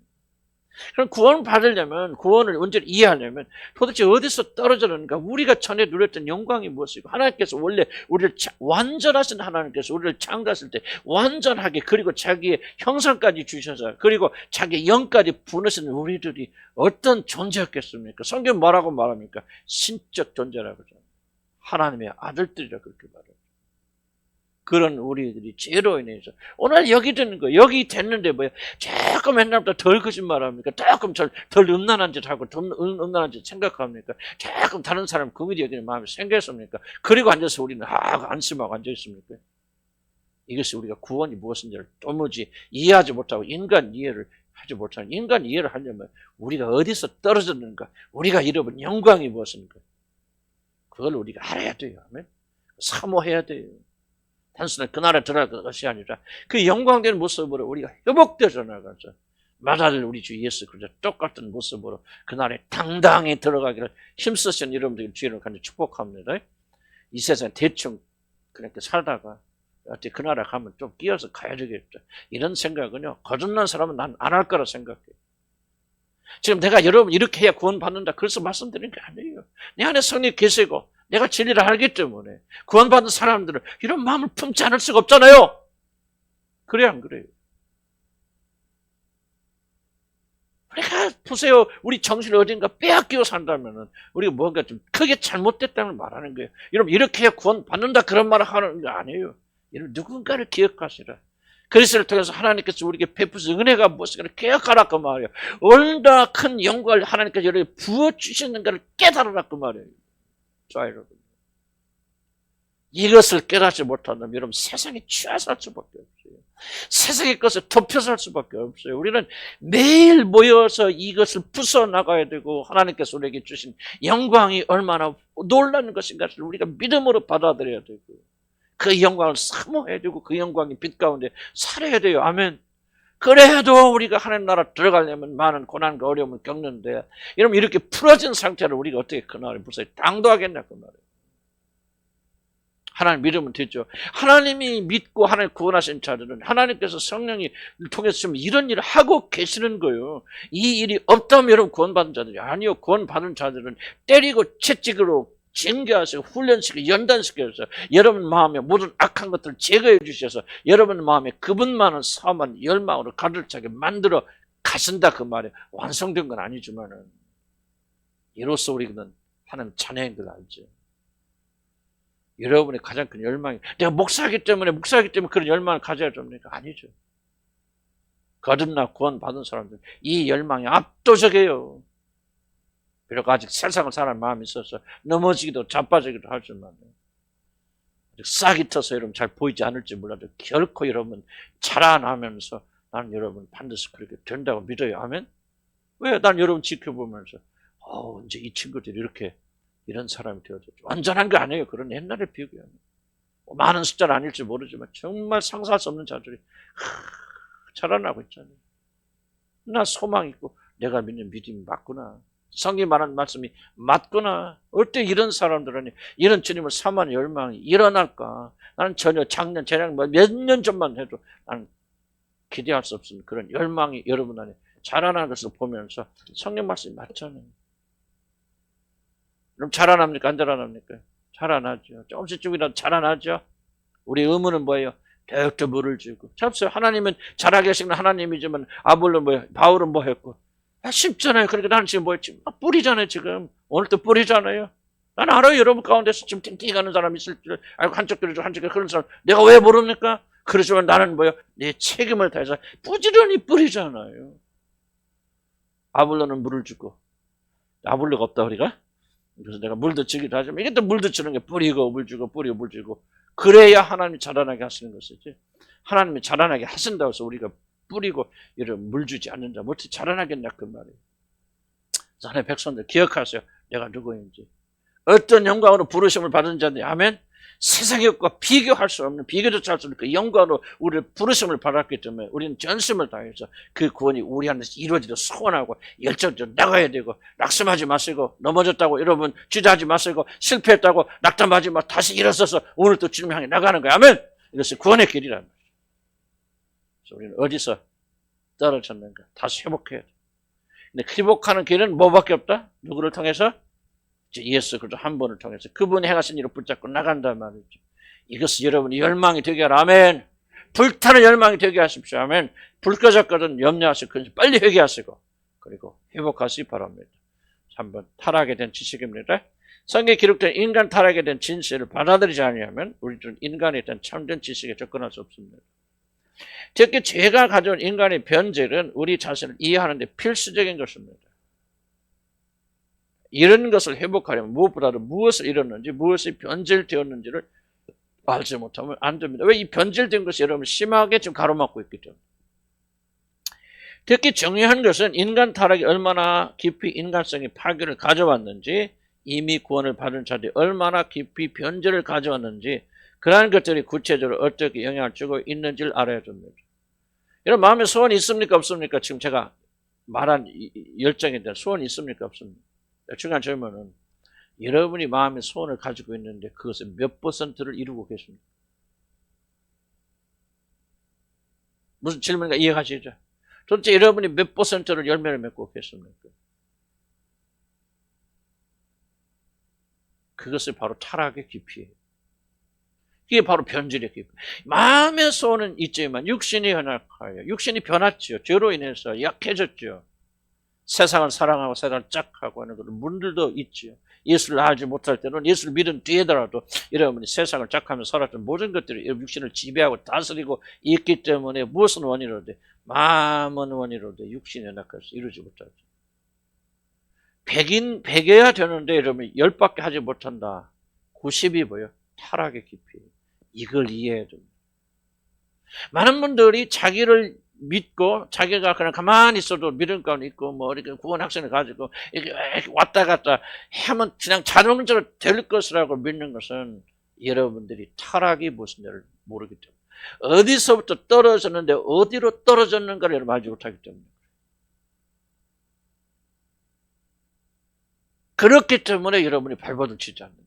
그럼 구원을 받으려면, 구원을 온전히 이해하려면 도대체 어디서 떨어졌는가? 우리가 전에 누렸던 영광이 무엇이고, 하나님께서 원래 우리를 완전하신 하나님께서 우리를 창조하실 때 완전하게, 그리고 자기의 형상까지 주셔서, 그리고 자기의 영까지 부으신 우리들이 어떤 존재였겠습니까? 성경 뭐라고 말합니까? 신적 존재라고 하죠. 하나님의 아들들이라 그렇게 말해요. 그런 우리들이 죄로 인해서 오늘 여기 되는 거예요. 여기 됐는데 뭐야? 조금 옛날보다 덜 거짓말합니까? 조금 덜 음란한 짓 하고 덜 음란한 짓 생각합니까? 조금 다른 사람 긍휼히 여기는 마음이 생겼습니까? 그리고 앉아서 우리는 안심하고 앉아 있습니까? 이것이 우리가 구원이 무엇인지를 도무지 이해하지 못하고 인간 이해를 하지 못하는, 인간 이해를 하려면 우리가 어디서 떨어졌는가? 우리가 잃어버린 영광이 무엇인가? 그걸 우리가 알아야 돼요. 아멘. 사모해야 돼요. 단순히 그 나라에 들어갈 것이 아니라 그 영광된 모습으로 우리가 회복되어 나가서 마다들 우리 주 예수 그리스도 똑같은 모습으로 그 나라에 당당히 들어가기를 힘쓰신 여러분들의 주의를 간절히 축복합니다. 이 세상에 대충 그렇게 살다가 어떻게 그 나라 가면 좀 끼어서 가야 되겠죠. 이런 생각은요, 거듭난 사람은 난 안 할 거라 생각해요. 지금 내가 여러분 이렇게 해야 구원받는다 그래서 말씀드리는 게 아니에요. 내 안에 성령이 계시고 내가 진리를 알기 때문에 구원받은 사람들은 이런 마음을 품지 않을 수가 없잖아요. 그래 안 그래요? 우리가 보세요. 우리 정신을 어딘가 빼앗기고 산다면 우리가 뭔가 좀 크게 잘못됐다는 말하는 거예요. 여러분 이렇게 해야 구원받는다 그런 말을 하는 게 아니에요. 여러분 누군가를 기억하시라. 그리스도를 통해서 하나님께서 우리에게 베푸신 은혜가 무엇인가를 기억하라 그 말이에요. 얼마나 큰 영광을 하나님께서 여러분에게 부어주시는가를 깨달으라 그 말이에요. 자 여러분, 이것을 깨닫지 못한다면 여러분 세상에 취해서 살 수밖에 없어요. 세상의 것을 덮여서 살 수밖에 없어요. 우리는 매일 모여서 이것을 부숴나가야 되고 하나님께서 우리에게 주신 영광이 얼마나 놀라운 것인가를 우리가 믿음으로 받아들여야 되고 그 영광을 사모해야 되고 그 영광이 빛 가운데 살아야 돼요. 아멘. 그래도 우리가 하나님 나라 들어가려면 많은 고난과 어려움을 겪는데 여러분 이렇게 풀어진 상태로 우리가 어떻게 그 나라에 무사히 당도하겠냐 그 말이에요. 하나님 믿으면 되죠. 하나님이 믿고 하나님 구원하신 자들은 하나님께서 성령이 통해서 지금 이런 일을 하고 계시는 거예요. 이 일이 없다면 여러분 구원받은 자들이 아니요. 구원받은 자들은 때리고 채찍으로 징계하시고 훈련시키고 연단시켜서 여러분 마음에 모든 악한 것들을 제거해 주셔서 여러분 마음에 그분만은 사만 열망으로 가득 차게 만들어 가신다 그 말이에요. 완성된 건 아니지만은 이로써 우리는 하나님 자녀인 걸 알죠. 여러분의 가장 큰 열망이 내가 목사이기 때문에 그런 열망을 가져야 됩니까? 아니죠. 거듭나 구원 받은 사람들 이 열망이 압도적이에요. 비록 아직 세상을 사는 마음이 있어서 넘어지기도 자빠지기도 하지만 아직 싹이 터서 여러분 잘 보이지 않을지 몰라도 결코 여러분 자라나면서 나는 여러분 반드시 그렇게 된다고 믿어요. 아멘? 왜? 난 여러분 지켜보면서 이제 이 친구들이 이렇게 이런 사람이 되어졌죠. 완전한 게 아니에요. 그런 옛날에 비교하면. 많은 숫자는 아닐지 모르지만 정말 상상할 수 없는 자들이 자라나고 있잖아요. 나 소망 있고 내가 믿는 믿음이 맞구나. 성경이 말하는 말씀이 맞구나. 어때 이런 사람들은 이런 주님을 사모하는 열망이 일어날까? 나는 전혀 작년, 재작 몇 년 전만 해도 나는 기대할 수 없는 그런 열망이 여러분 안에 자라나는 것을 보면서 성경 말씀이 맞잖아요. 그럼 자라납니까? 안 자라납니까? 자라나죠. 조금씩이라도 자라나죠. 우리 의무는 뭐예요? 더욱더 물을 주고. 참으세요. 하나님은 자라게 하시는 하나님이지만 아볼론 뭐예요? 바울은 뭐 했고? 쉽잖아요. 그러니까 나는 지금 뭐 했지? 뿌리잖아요. 지금 오늘도 뿌리잖아요. 나는 알아요. 여러분 가운데서 지금 띵띵하는 사람 있을 줄 알고 한쪽 그러죠. 한쪽 그런 사람 내가 왜 모릅니까? 그렇지만 나는 뭐예요? 내 책임을 다해서 부지런히 뿌리잖아요. 아볼론은 물을 주고 아볼로가 없다 우리가? 그래서 내가 물도 주기도 하지만 이게 또 물도 주는 게 뿌리고 물 주고 뿌리고 물 주고 그래야 하나님이 자라나게 하시는 것이지. 하나님이 자라나게 하신다고 해서 우리가 뿌리고 이런 물 주지 않는다. 어떻게 자라나겠냐 그 말이에요. 하나님의 백성들 기억하세요. 내가 누구인지. 어떤 영광으로 부르심을 받은 자인지. 아멘. 세상의 것과 비교할 수 없는 비교조차 할 수 없는 그 영광으로 우리를 부르심을 받았기 때문에 우리는 전심을 다해서 그 구원이 우리 안에서 이루어지도록 소원하고 열정적으로 나가야 되고 낙심하지 마시고 넘어졌다고 여러분 주저하지 마시고 실패했다고 낙담하지 마 다시 일어서서 오늘 또 주님 향해 나가는 거야. 아멘. 이것이 구원의 길이라는 거죠. 그래서 우리는 어디서 떨어졌는가 다시 회복해야 돼. 근데 회복하는 길은 뭐밖에 없다? 누구를 통해서? 예수 그리스도 한 분을 통해서 그분이 행하신 일을 붙잡고 나간단 말이죠. 이것이 여러분이 열망이 되게 하라. 아멘. 불타는 열망이 되게 하십시오. 아멘. 불 꺼졌거든 염려하시고 빨리 회개하시고 그리고 회복하시기 바랍니다. 3번 타락에 대한 지식입니다. 성경에 기록된 인간 타락에 대한 진실을 받아들이지 않으면 우리들은 인간에 대한 참된 지식에 접근할 수 없습니다. 특히 죄가 가져온 인간의 변질은 우리 자신을 이해하는 데 필수적인 것입니다. 이런 것을 회복하려면 무엇보다도 무엇을 잃었는지 무엇이 변질되었는지를 알지 못하면 안 됩니다. 왜 이 변질된 것이 여러분 심하게 지금 가로막고 있기 때문에. 특히 중요한 것은 인간 타락이 얼마나 깊이 인간성의 파괴를 가져왔는지 이미 구원을 받은 자들이 얼마나 깊이 변질을 가져왔는지 그러한 것들이 구체적으로 어떻게 영향을 주고 있는지를 알아야 됩니다. 여러분 마음에 소원이 있습니까 없습니까? 지금 제가 말한 열정에 대한 소원이 있습니까 없습니까? 중요한 질문은 여러분이 마음의 소원을 가지고 있는데 그것의 몇 %를 이루고 계십니까? 무슨 질문인가 이해하시죠? 도대체 여러분이 몇 %를 열매를 맺고 계십니까? 그것이 바로 타락의 깊이에요. 이게 바로 변질의 깊이. 마음의 소원은 있지만 육신이 연약하여 육신이 변했죠. 죄로 인해서 약해졌죠. 세상을 사랑하고 세상을 짝하고 하는 그런 분들도 있죠. 예수를 알지 못할 때는 예수를 믿은 뒤에더라도 여러분이 세상을 짝하며 살았던 모든 것들이 육신을 지배하고 다스리고 있기 때문에 무엇은 원인으로 돼? 마음은 원인으로 돼. 육신이 연약해서 이루지 못하죠. 100이어야 되는데 여러분 10밖에 하지 못한다. 90이 뭐예요? 타락의 깊이. 이걸 이해해야 됩니다. 많은 분들이 자기를 믿고 자기가 그냥 가만히 있어도 믿음 가운데 있고 뭐 이렇게 구원 확신을 가지고 이렇게 왔다 갔다 하면 그냥 자동적으로 될 것이라고 믿는 것은 여러분들이 타락이 무슨지를 모르기 때문에 어디서부터 떨어졌는데 어디로 떨어졌는가를 여러분 알지 못하기 때문에 그렇기 때문에 여러분이 발버둥 치지 않는 거예요.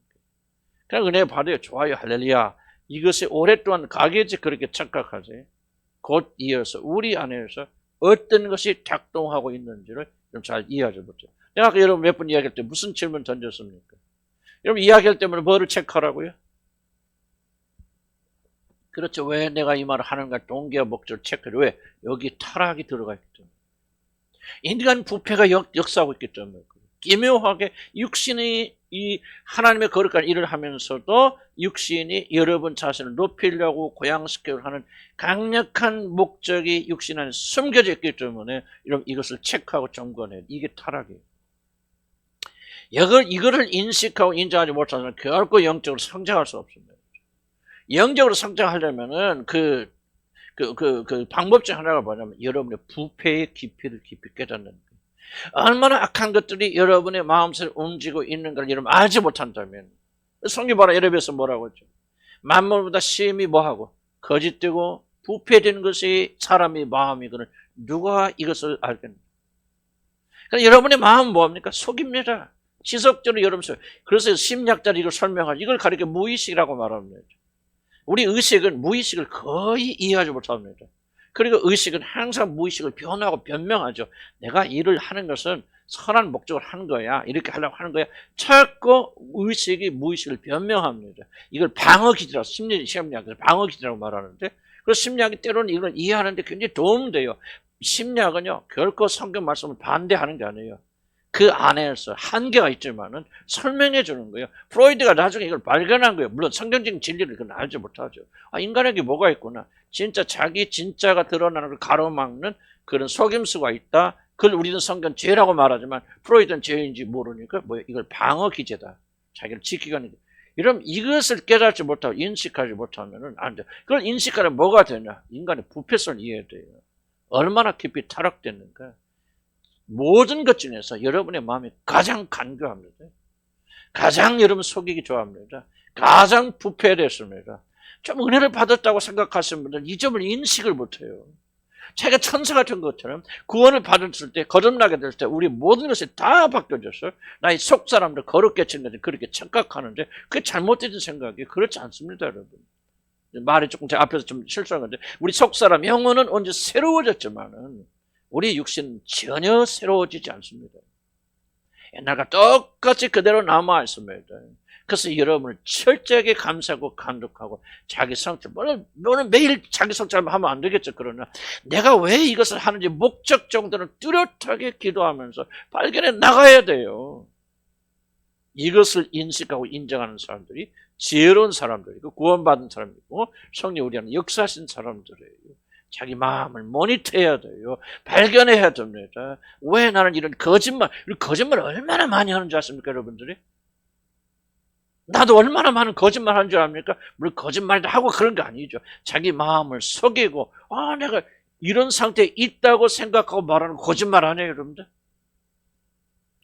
그냥 은혜 받아요. 좋아요. 할렐루야. 이것이 오랫동안 가겠지 그렇게 착각하세요. 곧 이어서 우리 안에서 어떤 것이 작동하고 있는지를 좀 잘 이해하지 못해요. 내가 아까 여러분 몇 번 이야기할 때 무슨 질문 던졌습니까? 여러분 이야기할 때마다 뭐를 체크하라고요? 그렇죠. 왜 내가 이 말을 하는가 동기와 목적을 체크를 왜? 여기 타락이 들어가 있기 때문에. 인간 부패가 역사하고 있기 때문에. 기묘하게 육신이 이 하나님의 거룩한 일을 하면서도 육신이 여러분 자신을 높이려고 고양시키려고 하는 강력한 목적이 육신 안에 숨겨져 있기 때문에 이것을 체크하고 점검해야 돼. 이게 타락이에요. 이거를 인식하고 인정하지 못하면 결코 영적으로 성장할 수 없습니다. 영적으로 성장하려면은 그 방법 중 하나가 뭐냐면 여러분의 부패의 깊이를 깊이 깨닫는 거예요. 얼마나 악한 것들이 여러분의 마음속에 움직이고 있는가를 여러분 알지 못한다면, 성경 봐라, 에레미야서 뭐라고 했죠? 만물보다 심히 뭐하고 거짓되고 부패된 것이 사람의 마음이거늘 누가 이것을 알겠느냐? 그러니까 여러분의 마음은 뭐합니까? 속입니다. 지속적으로 여러분 속. 그래서 심리학자들이 이걸 설명하죠. 이걸 가리켜 무의식이라고 말합니다. 우리 의식은 무의식을 거의 이해하지 못합니다. 그리고 의식은 항상 무의식을 변하고 변명하죠. 내가 일을 하는 것은 선한 목적을 하는 거야. 이렇게 하려고 하는 거야. 자꾸 의식이 무의식을 변명합니다. 이걸 방어기제라고, 심리학에서 방어기제라고 말하는데, 그래서 심리학이 때로는 이걸 이해하는데 굉장히 도움돼요. 심리학은요, 결코 성경 말씀을 반대하는 게 아니에요. 그 안에서 한계가 있지만은 설명해 주는 거예요. 프로이드가 나중에 이걸 발견한 거예요. 물론 성경적인 진리를 그건 알지 못하죠. 인간에게 뭐가 있구나. 진짜 자기 진짜가 드러나는 걸 가로막는 그런 속임수가 있다. 그걸 우리는 성경 죄라고 말하지만 프로이드는 죄인지 모르니까 이걸 방어 기제다. 자기를 지키기 하는 게. 이러면 이것을 깨닫지 못하고 인식하지 못하면은 안 돼. 그걸 인식하려면 뭐가 되냐? 인간의 부패성을 이해해야 돼요. 얼마나 깊이 타락됐는가. 모든 것 중에서 여러분의 마음이 가장 간교합니다. 가장 여러분 속이기 좋아합니다. 가장 부패됐습니다. 좀 은혜를 받았다고 생각하시는 분들은 이 점을 인식을 못해요. 자기가 천사 같은 것처럼 구원을 받았을 때, 거듭나게 될 때 우리 모든 것이 다 바뀌어졌어요. 나의 속 사람들 거룩게 친다든 그렇게 착각하는데 그게 잘못된 생각이 그렇지 않습니다, 여러분. 말이 조금 제가 앞에서 좀 실수한 건데 우리 속 사람 영혼은 언제 새로워졌지만은 우리 육신은 전혀 새로워지지 않습니다. 옛날과 똑같이 그대로 남아 있습니다. 그래서 여러분을 철저하게 감사하고 감독하고 자기 성찰, 너는 매일 자기 성찰만 하면 안 되겠죠. 그러나 내가 왜 이것을 하는지 목적 정도는 뚜렷하게 기도하면서 발견해 나가야 돼요. 이것을 인식하고 인정하는 사람들이 지혜로운 사람들이고 구원받은 사람이고 성령 우리 안에 역사하신 사람들이에요. 자기 마음을 모니터해야 돼요. 발견해야 됩니다. 왜 나는 이런 거짓말 얼마나 많이 하는 줄 아십니까, 여러분들이? 나도 얼마나 많은 거짓말 하는 줄 압니까? 물론 거짓말도 하고 그런 거 아니죠. 자기 마음을 속이고, 내가 이런 상태에 있다고 생각하고 말하는 거짓말 아니에요, 여러분들?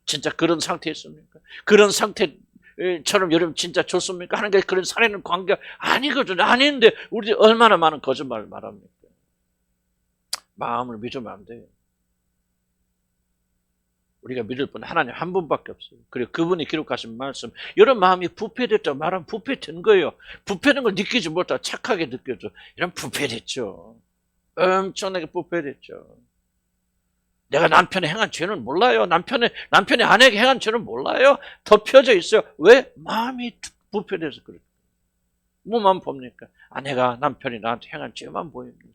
진짜 그런 상태에 있습니까? 그런 상태처럼 여러분 진짜 좋습니까? 하는 게 그런 살아있는 관계가 아니거든요. 아닌데, 우리 얼마나 많은 거짓말을 말합니까? 마음을 믿으면 안 돼요. 우리가 믿을 분 하나님 한 분밖에 없어요. 그리고 그분이 기록하신 말씀, 이런 마음이 부패됐다고 말하면 부패된 거예요. 부패된 걸 느끼지 못하고 착하게 느껴져. 이런 부패됐죠. 엄청나게 부패됐죠. 내가 남편의 행한 죄는 몰라요. 남편의 아내에게 행한 죄는 몰라요. 덮여져 있어요. 왜? 마음이 부패돼서 그래요. 뭐만 봅니까? 아내가 남편이 나한테 행한 죄만 보입니다.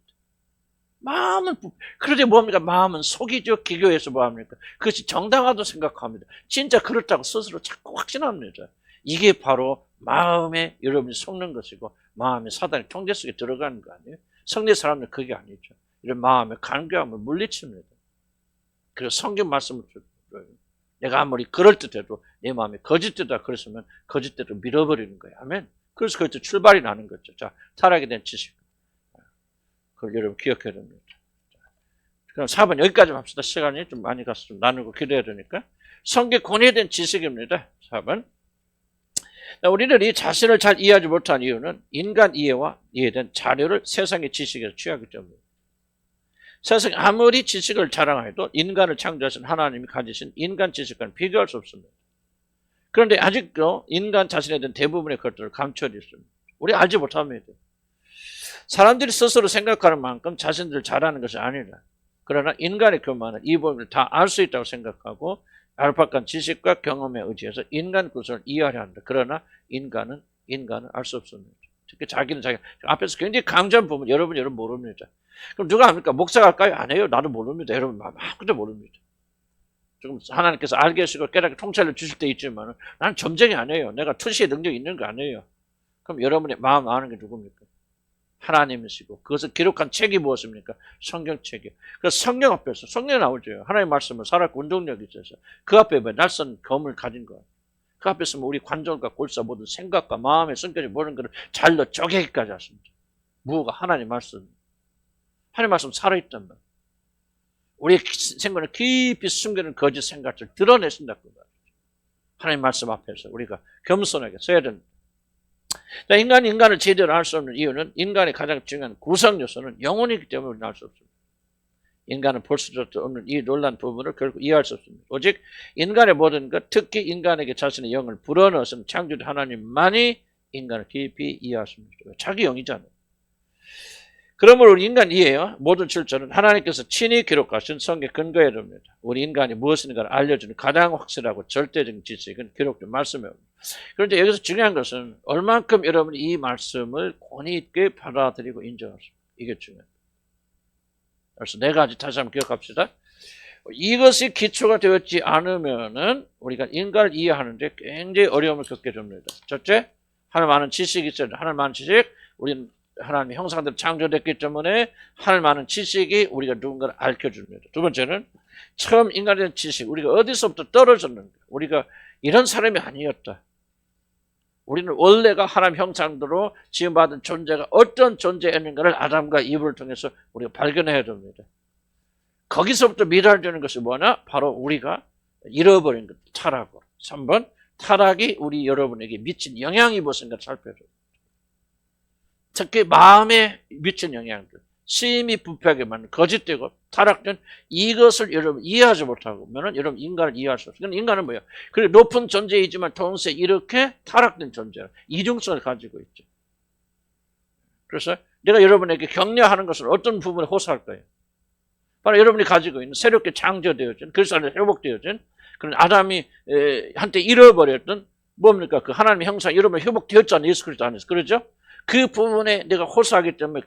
마음은 그런데 뭡니까? 마음은 속이죠. 기교해서 뭐합니까? 그것이 정당하다고 생각합니다. 진짜 그렇다고 스스로 자꾸 확신합니다. 이게 바로 마음에 여러분이 속는 것이고 마음의 사단의 통제 속에 들어가는 거 아니에요? 성례 사람은 그게 아니죠. 이런 마음의 간교함을 물리칩니다. 그래서 성경 말씀을 들어요. 내가 아무리 그럴듯해도 내 마음이 거짓되다 그랬으면 거짓대로 밀어버리는 거예요. 아멘. 그래서 그때 출발이 나는 거죠. 자, 타락에 대한 지식. 그걸 여러분 기억해야 됩니다. 그럼 4번 여기까지 합시다. 시간이 좀 많이 가서 좀 나누고 기도해야 되니까. 성경 권위에 대한 지식입니다. 4번. 우리는 이 자신을 잘 이해하지 못한 이유는 인간 이해와 이해된 자료를 세상의 지식에서 취하기 때문입니다. 세상에 아무리 지식을 자랑해도 인간을 창조하신 하나님이 가지신 인간 지식과는 비교할 수 없습니다. 그런데 아직도 인간 자신에 대한 대부분의 것들을 감춰져 있습니다. 우리 알지 못합니다. 사람들이 스스로 생각하는 만큼 자신들을 잘하는 것이 아니라 그러나 인간의 교만은 이 부분을 다 알 수 있다고 생각하고 알박한 지식과 경험에 의지해서 인간 구성을 이해하려 한다. 그러나 인간은 알 수 없습니다. 특히 자기는 자기 앞에서 굉장히 강조한 부분 여러분 모릅니다. 그럼 누가 합니까? 목사가 할까요? 안 해요. 나도 모릅니다. 여러분 아무것도 모릅니다. 조금 하나님께서 알게 하시고 깨닫게 통찰을 주실 때 있지만 나는 점쟁이 아니에요. 내가 투시의 능력이 있는 거 아니에요. 그럼 여러분의 마음 아는 게 누굽니까? 하나님이시고 그것을 기록한 책이 무엇입니까? 성경책이요. 그래서 성경 앞에서 성경에 나오죠. 하나님의 말씀을 살았고 운동력이 있어서 그 앞에 낯선 검을 가진 거예요. 그 앞에 서면 우리 관절과 골사 모든 생각과 마음의 성격이 모든 것을 잘로 쪼개기까지 하십니다. 무엇가 하나님 말씀. 하나님 말씀 살아있단 말이에요. 우리의 생각을 깊이 숨기는 거짓 생각을 드러내신다고 말이죠. 하나님 말씀 앞에서 우리가 겸손하게 서야 됩니다. 인간이 인간을 제대로 할 수 없는 이유는 인간의 가장 중요한 구성 요소는 영혼이기 때문에 우리는 알 수 없습니다. 인간은 볼 수도 없는 이 놀라운 부분을 결국 이해할 수 없습니다. 오직 인간의 모든 것, 특히 인간에게 자신의 영을 불어넣으신 창조주 하나님만이 인간을 깊이 이해할 수 있습니다. 자기 영이잖아요. 그러므로 우리 인간 이해요. 모든 출처는 하나님께서 친히 기록하신 성경에 근거해야 됩니다. 우리 인간이 무엇인가를 알려주는 가장 확실하고 절대적인 지식은 기록된 말씀이에요. 그런데 여기서 중요한 것은 얼만큼 여러분이 이 말씀을 권위 있게 받아들이고 인정하십니까? 이게 중요합니다. 그래서 네 가지 다시 한번 기억합시다. 이것이 기초가 되었지 않으면은 우리가 인간을 이해하는데 굉장히 어려움을 겪게 됩니다. 첫째, 하나님 아는 지식이 있어요. 하나님 아는 지식, 우리는 하나님의 형상대로 창조됐기 때문에 하나님 아는 지식이 우리가 누군가를 알려줍니다. 두 번째는 처음 인간에 대한 지식, 우리가 어디서부터 떨어졌는가, 우리가 이런 사람이 아니었다. 우리는 원래가 하나님 형상대로 지음받은 존재가 어떤 존재였는가를 아담과 이브를 통해서 우리가 발견해야 됩니다. 거기서부터 미랄되는 것이 뭐냐? 바로 우리가 잃어버린 것, 타락으로. 3번, 타락이 우리 여러분에게 미친 영향이 무엇인가 살펴야 됩니다. 특히 마음에 미친 영향들, 심히 부패하게 만든 거짓되고 타락된 이것을 여러분 이해하지 못하면 여러분 인간을 이해할 수 없어요. 인간은 뭐예요? 그래 높은 존재이지만 동시에 이렇게 타락된 존재라 이중성을 가지고 있죠. 그래서 내가 여러분에게 격려하는 것은 어떤 부분에 호소할 거예요? 바로 여러분이 가지고 있는 새롭게 창조되어진 그리스도 안에 회복되어진 그런 아담이 한때 잃어버렸던 뭡니까? 그 하나님의 형상 여러분 회복되었잖아요. 예수 그리스도 안에서. 그렇죠? 그 부분에 내가 호소하기 때문에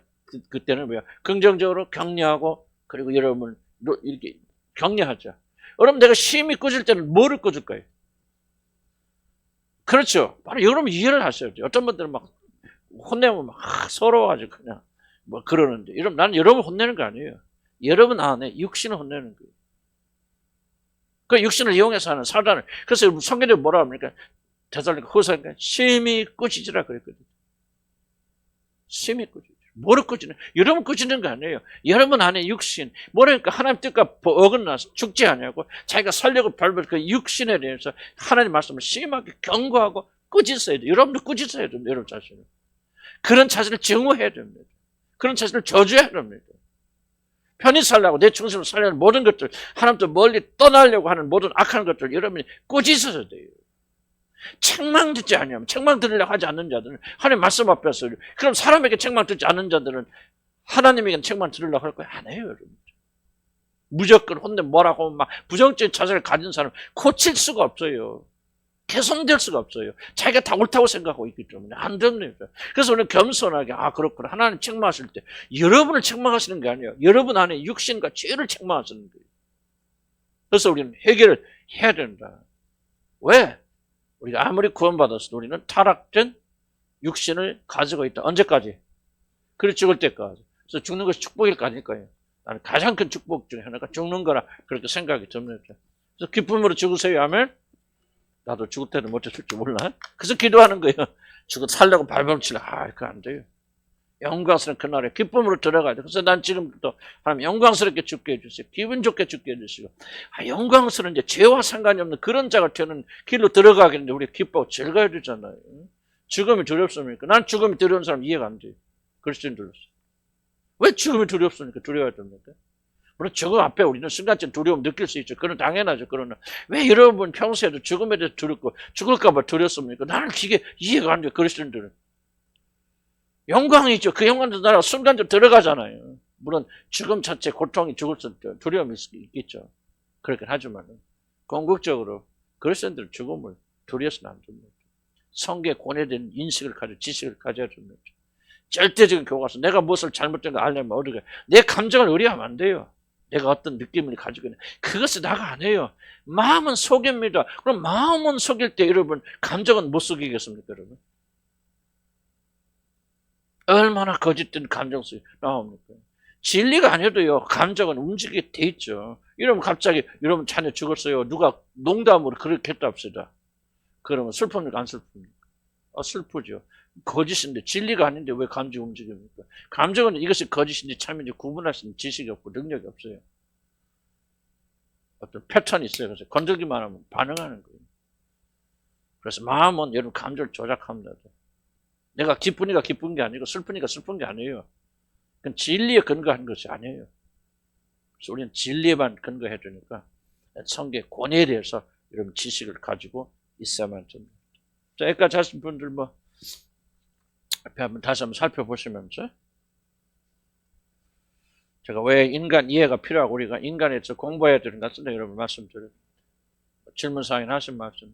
그때는 뭐야? 긍정적으로 격려하고 그리고 여러분을 이렇게 격려하죠. 여러분 내가 심히 꾸질 때는 뭐를 꾸질 거예요? 그렇죠. 바로 여러분 이해를 하셔야죠. 어떤 분들은 막 혼내면 막 서러워가지고 그냥 뭐 그러는데 여러분 나는 여러분 혼내는 거 아니에요. 여러분 안에 육신을 혼내는 거예요. 그 육신을 이용해서 하는 사단을. 그래서 성경에 뭐라 합니까? 데살로니가 후서니까 심히 꾸짖으라 그랬거든요. 심히 꾸짖으라. 뭐를 꾸짖는? 여러분 꾸짖는 거 아니에요. 여러분 안에 육신. 뭐라니까 하나님 뜻과 어긋나서 죽지 않냐고 자기가 살려고 발별 그 육신에 대해서 하나님 말씀을 심하게 경고하고 꾸짖어야 돼요. 여러분도 꾸짖어야 됩니다. 여러분 자신을. 그런 자신을 증오해야 됩니다. 그런 자신을 저주해야 됩니다. 편히 살려고 내 중심을 살려는 모든 것들 하나님도 멀리 떠나려고 하는 모든 악한 것들 여러분이 꾸짖어야 돼요. 책망 듣지 않으면 책망 들으려고 하지 않는 자들은 하나님 말씀 앞에서 그럼 사람에게 책망 듣지 않는 자들은 하나님에게 책망 들으려고 할 거야? 안 해요. 여러분. 무조건 혼내 뭐라고 막 부정적인 자세를 가진 사람 고칠 수가 없어요. 개선될 수가 없어요. 자기가 다 옳다고 생각하고 있기 때문에 안 됩니다. 그래서 우리는 겸손하게 그렇구나. 하나님 책망하실 때 여러분을 책망하시는 게 아니에요. 여러분 안에 육신과 죄를 책망하시는 거예요. 그래서 우리는 해결을 해야 된다. 왜? 우리가 아무리 구원받았어도 우리는 타락된 육신을 가지고 있다. 언제까지? 그래 죽을 때까지. 그래서 죽는 것이 축복일 거 아닐까요? 나는 가장 큰 축복 중에 하나가 죽는 거라 그렇게 생각이 듭니다. 그래서 기쁨으로 죽으세요 하면 나도 죽을 때는 못 죽을 줄 몰라. 그래서 기도하는 거예요. 살려고 발버둥 치려. 그거 안 돼요. 영광스러운 그날에 기쁨으로 들어가야 돼. 그래서 난 지금부터 하나님 영광스럽게 죽게 해주세요. 기분 좋게 죽게 해주시고. 영광스러운 이제 죄와 상관이 없는 그런 자가 되는 길로 들어가겠는데 우리 기뻐하고 즐거워야 되잖아요. 죽음이 두렵습니까? 난 죽음이 두려운 사람 이해가 안 돼요. 그리스도인들로서. 왜 죽음이 두렵습니까? 두려워야 됩니까? 물론 죽음 앞에 우리는 순간적인 두려움 느낄 수 있죠. 그건 당연하죠. 그러나 왜 여러분 평소에도 죽음에 대해서 두렵고 죽을까 봐 두렵습니까? 나는 그게 이해가 안 돼요. 그리스도인들은. 영광이죠. 그 영광도 나라 순간적으로 들어가잖아요. 물론 죽음 자체 고통이 죽을 수 두려움이 있겠죠. 그렇긴 하지만 궁극적으로 그리스도인들은 죽음을 두려워서는 안 됩니다. 성경에 권해된 인식을 가지고 지식을 가져야 됩니다. 절대적인 교과서 내가 무엇을 잘못된 거 알려면 어디가 내 감정을 의뢰하면 안 돼요. 내가 어떤 느낌을 가지고 있는 그것을 나가 안 해요. 마음은 속입니다. 그럼 마음은 속일 때 여러분 감정은 못 속이겠습니까 여러분? 얼마나 거짓된 감정이 나옵니까? 진리가 아니어도요 감정은 움직이게 돼 있죠. 이러면 갑자기 여러분 자녀 죽었어요. 누가 농담으로 그렇게 했답시다. 그러면 슬픕니까 안 슬픕니까? 슬프죠. 거짓인데 진리가 아닌데 왜 감정이 움직입니까? 감정은 이것이 거짓인지 참인지 구분할 수 있는 지식이 없고 능력이 없어요. 어떤 패턴이 있어요. 그래서 건들기만 하면 반응하는 거예요. 그래서 마음은 여러분 감정을 조작합니다. 내가 기쁘니까 기쁜 게 아니고 슬프니까 슬픈 게 아니에요. 그건 진리에 근거한 것이 아니에요. 그래서 우리는 진리에만 근거해 주니까 성경의 권위에 대해서 여러분 지식을 가지고 있어야만 됩니다. 자, 여기까지 하신 분들 뭐 앞에 한번 다시 한번 살펴보시면서 제가 왜 인간 이해가 필요하고 우리가 인간에서 공부해야 되는 것 같은데 여러분 말씀드려요. 질문사항이나 하신 말씀.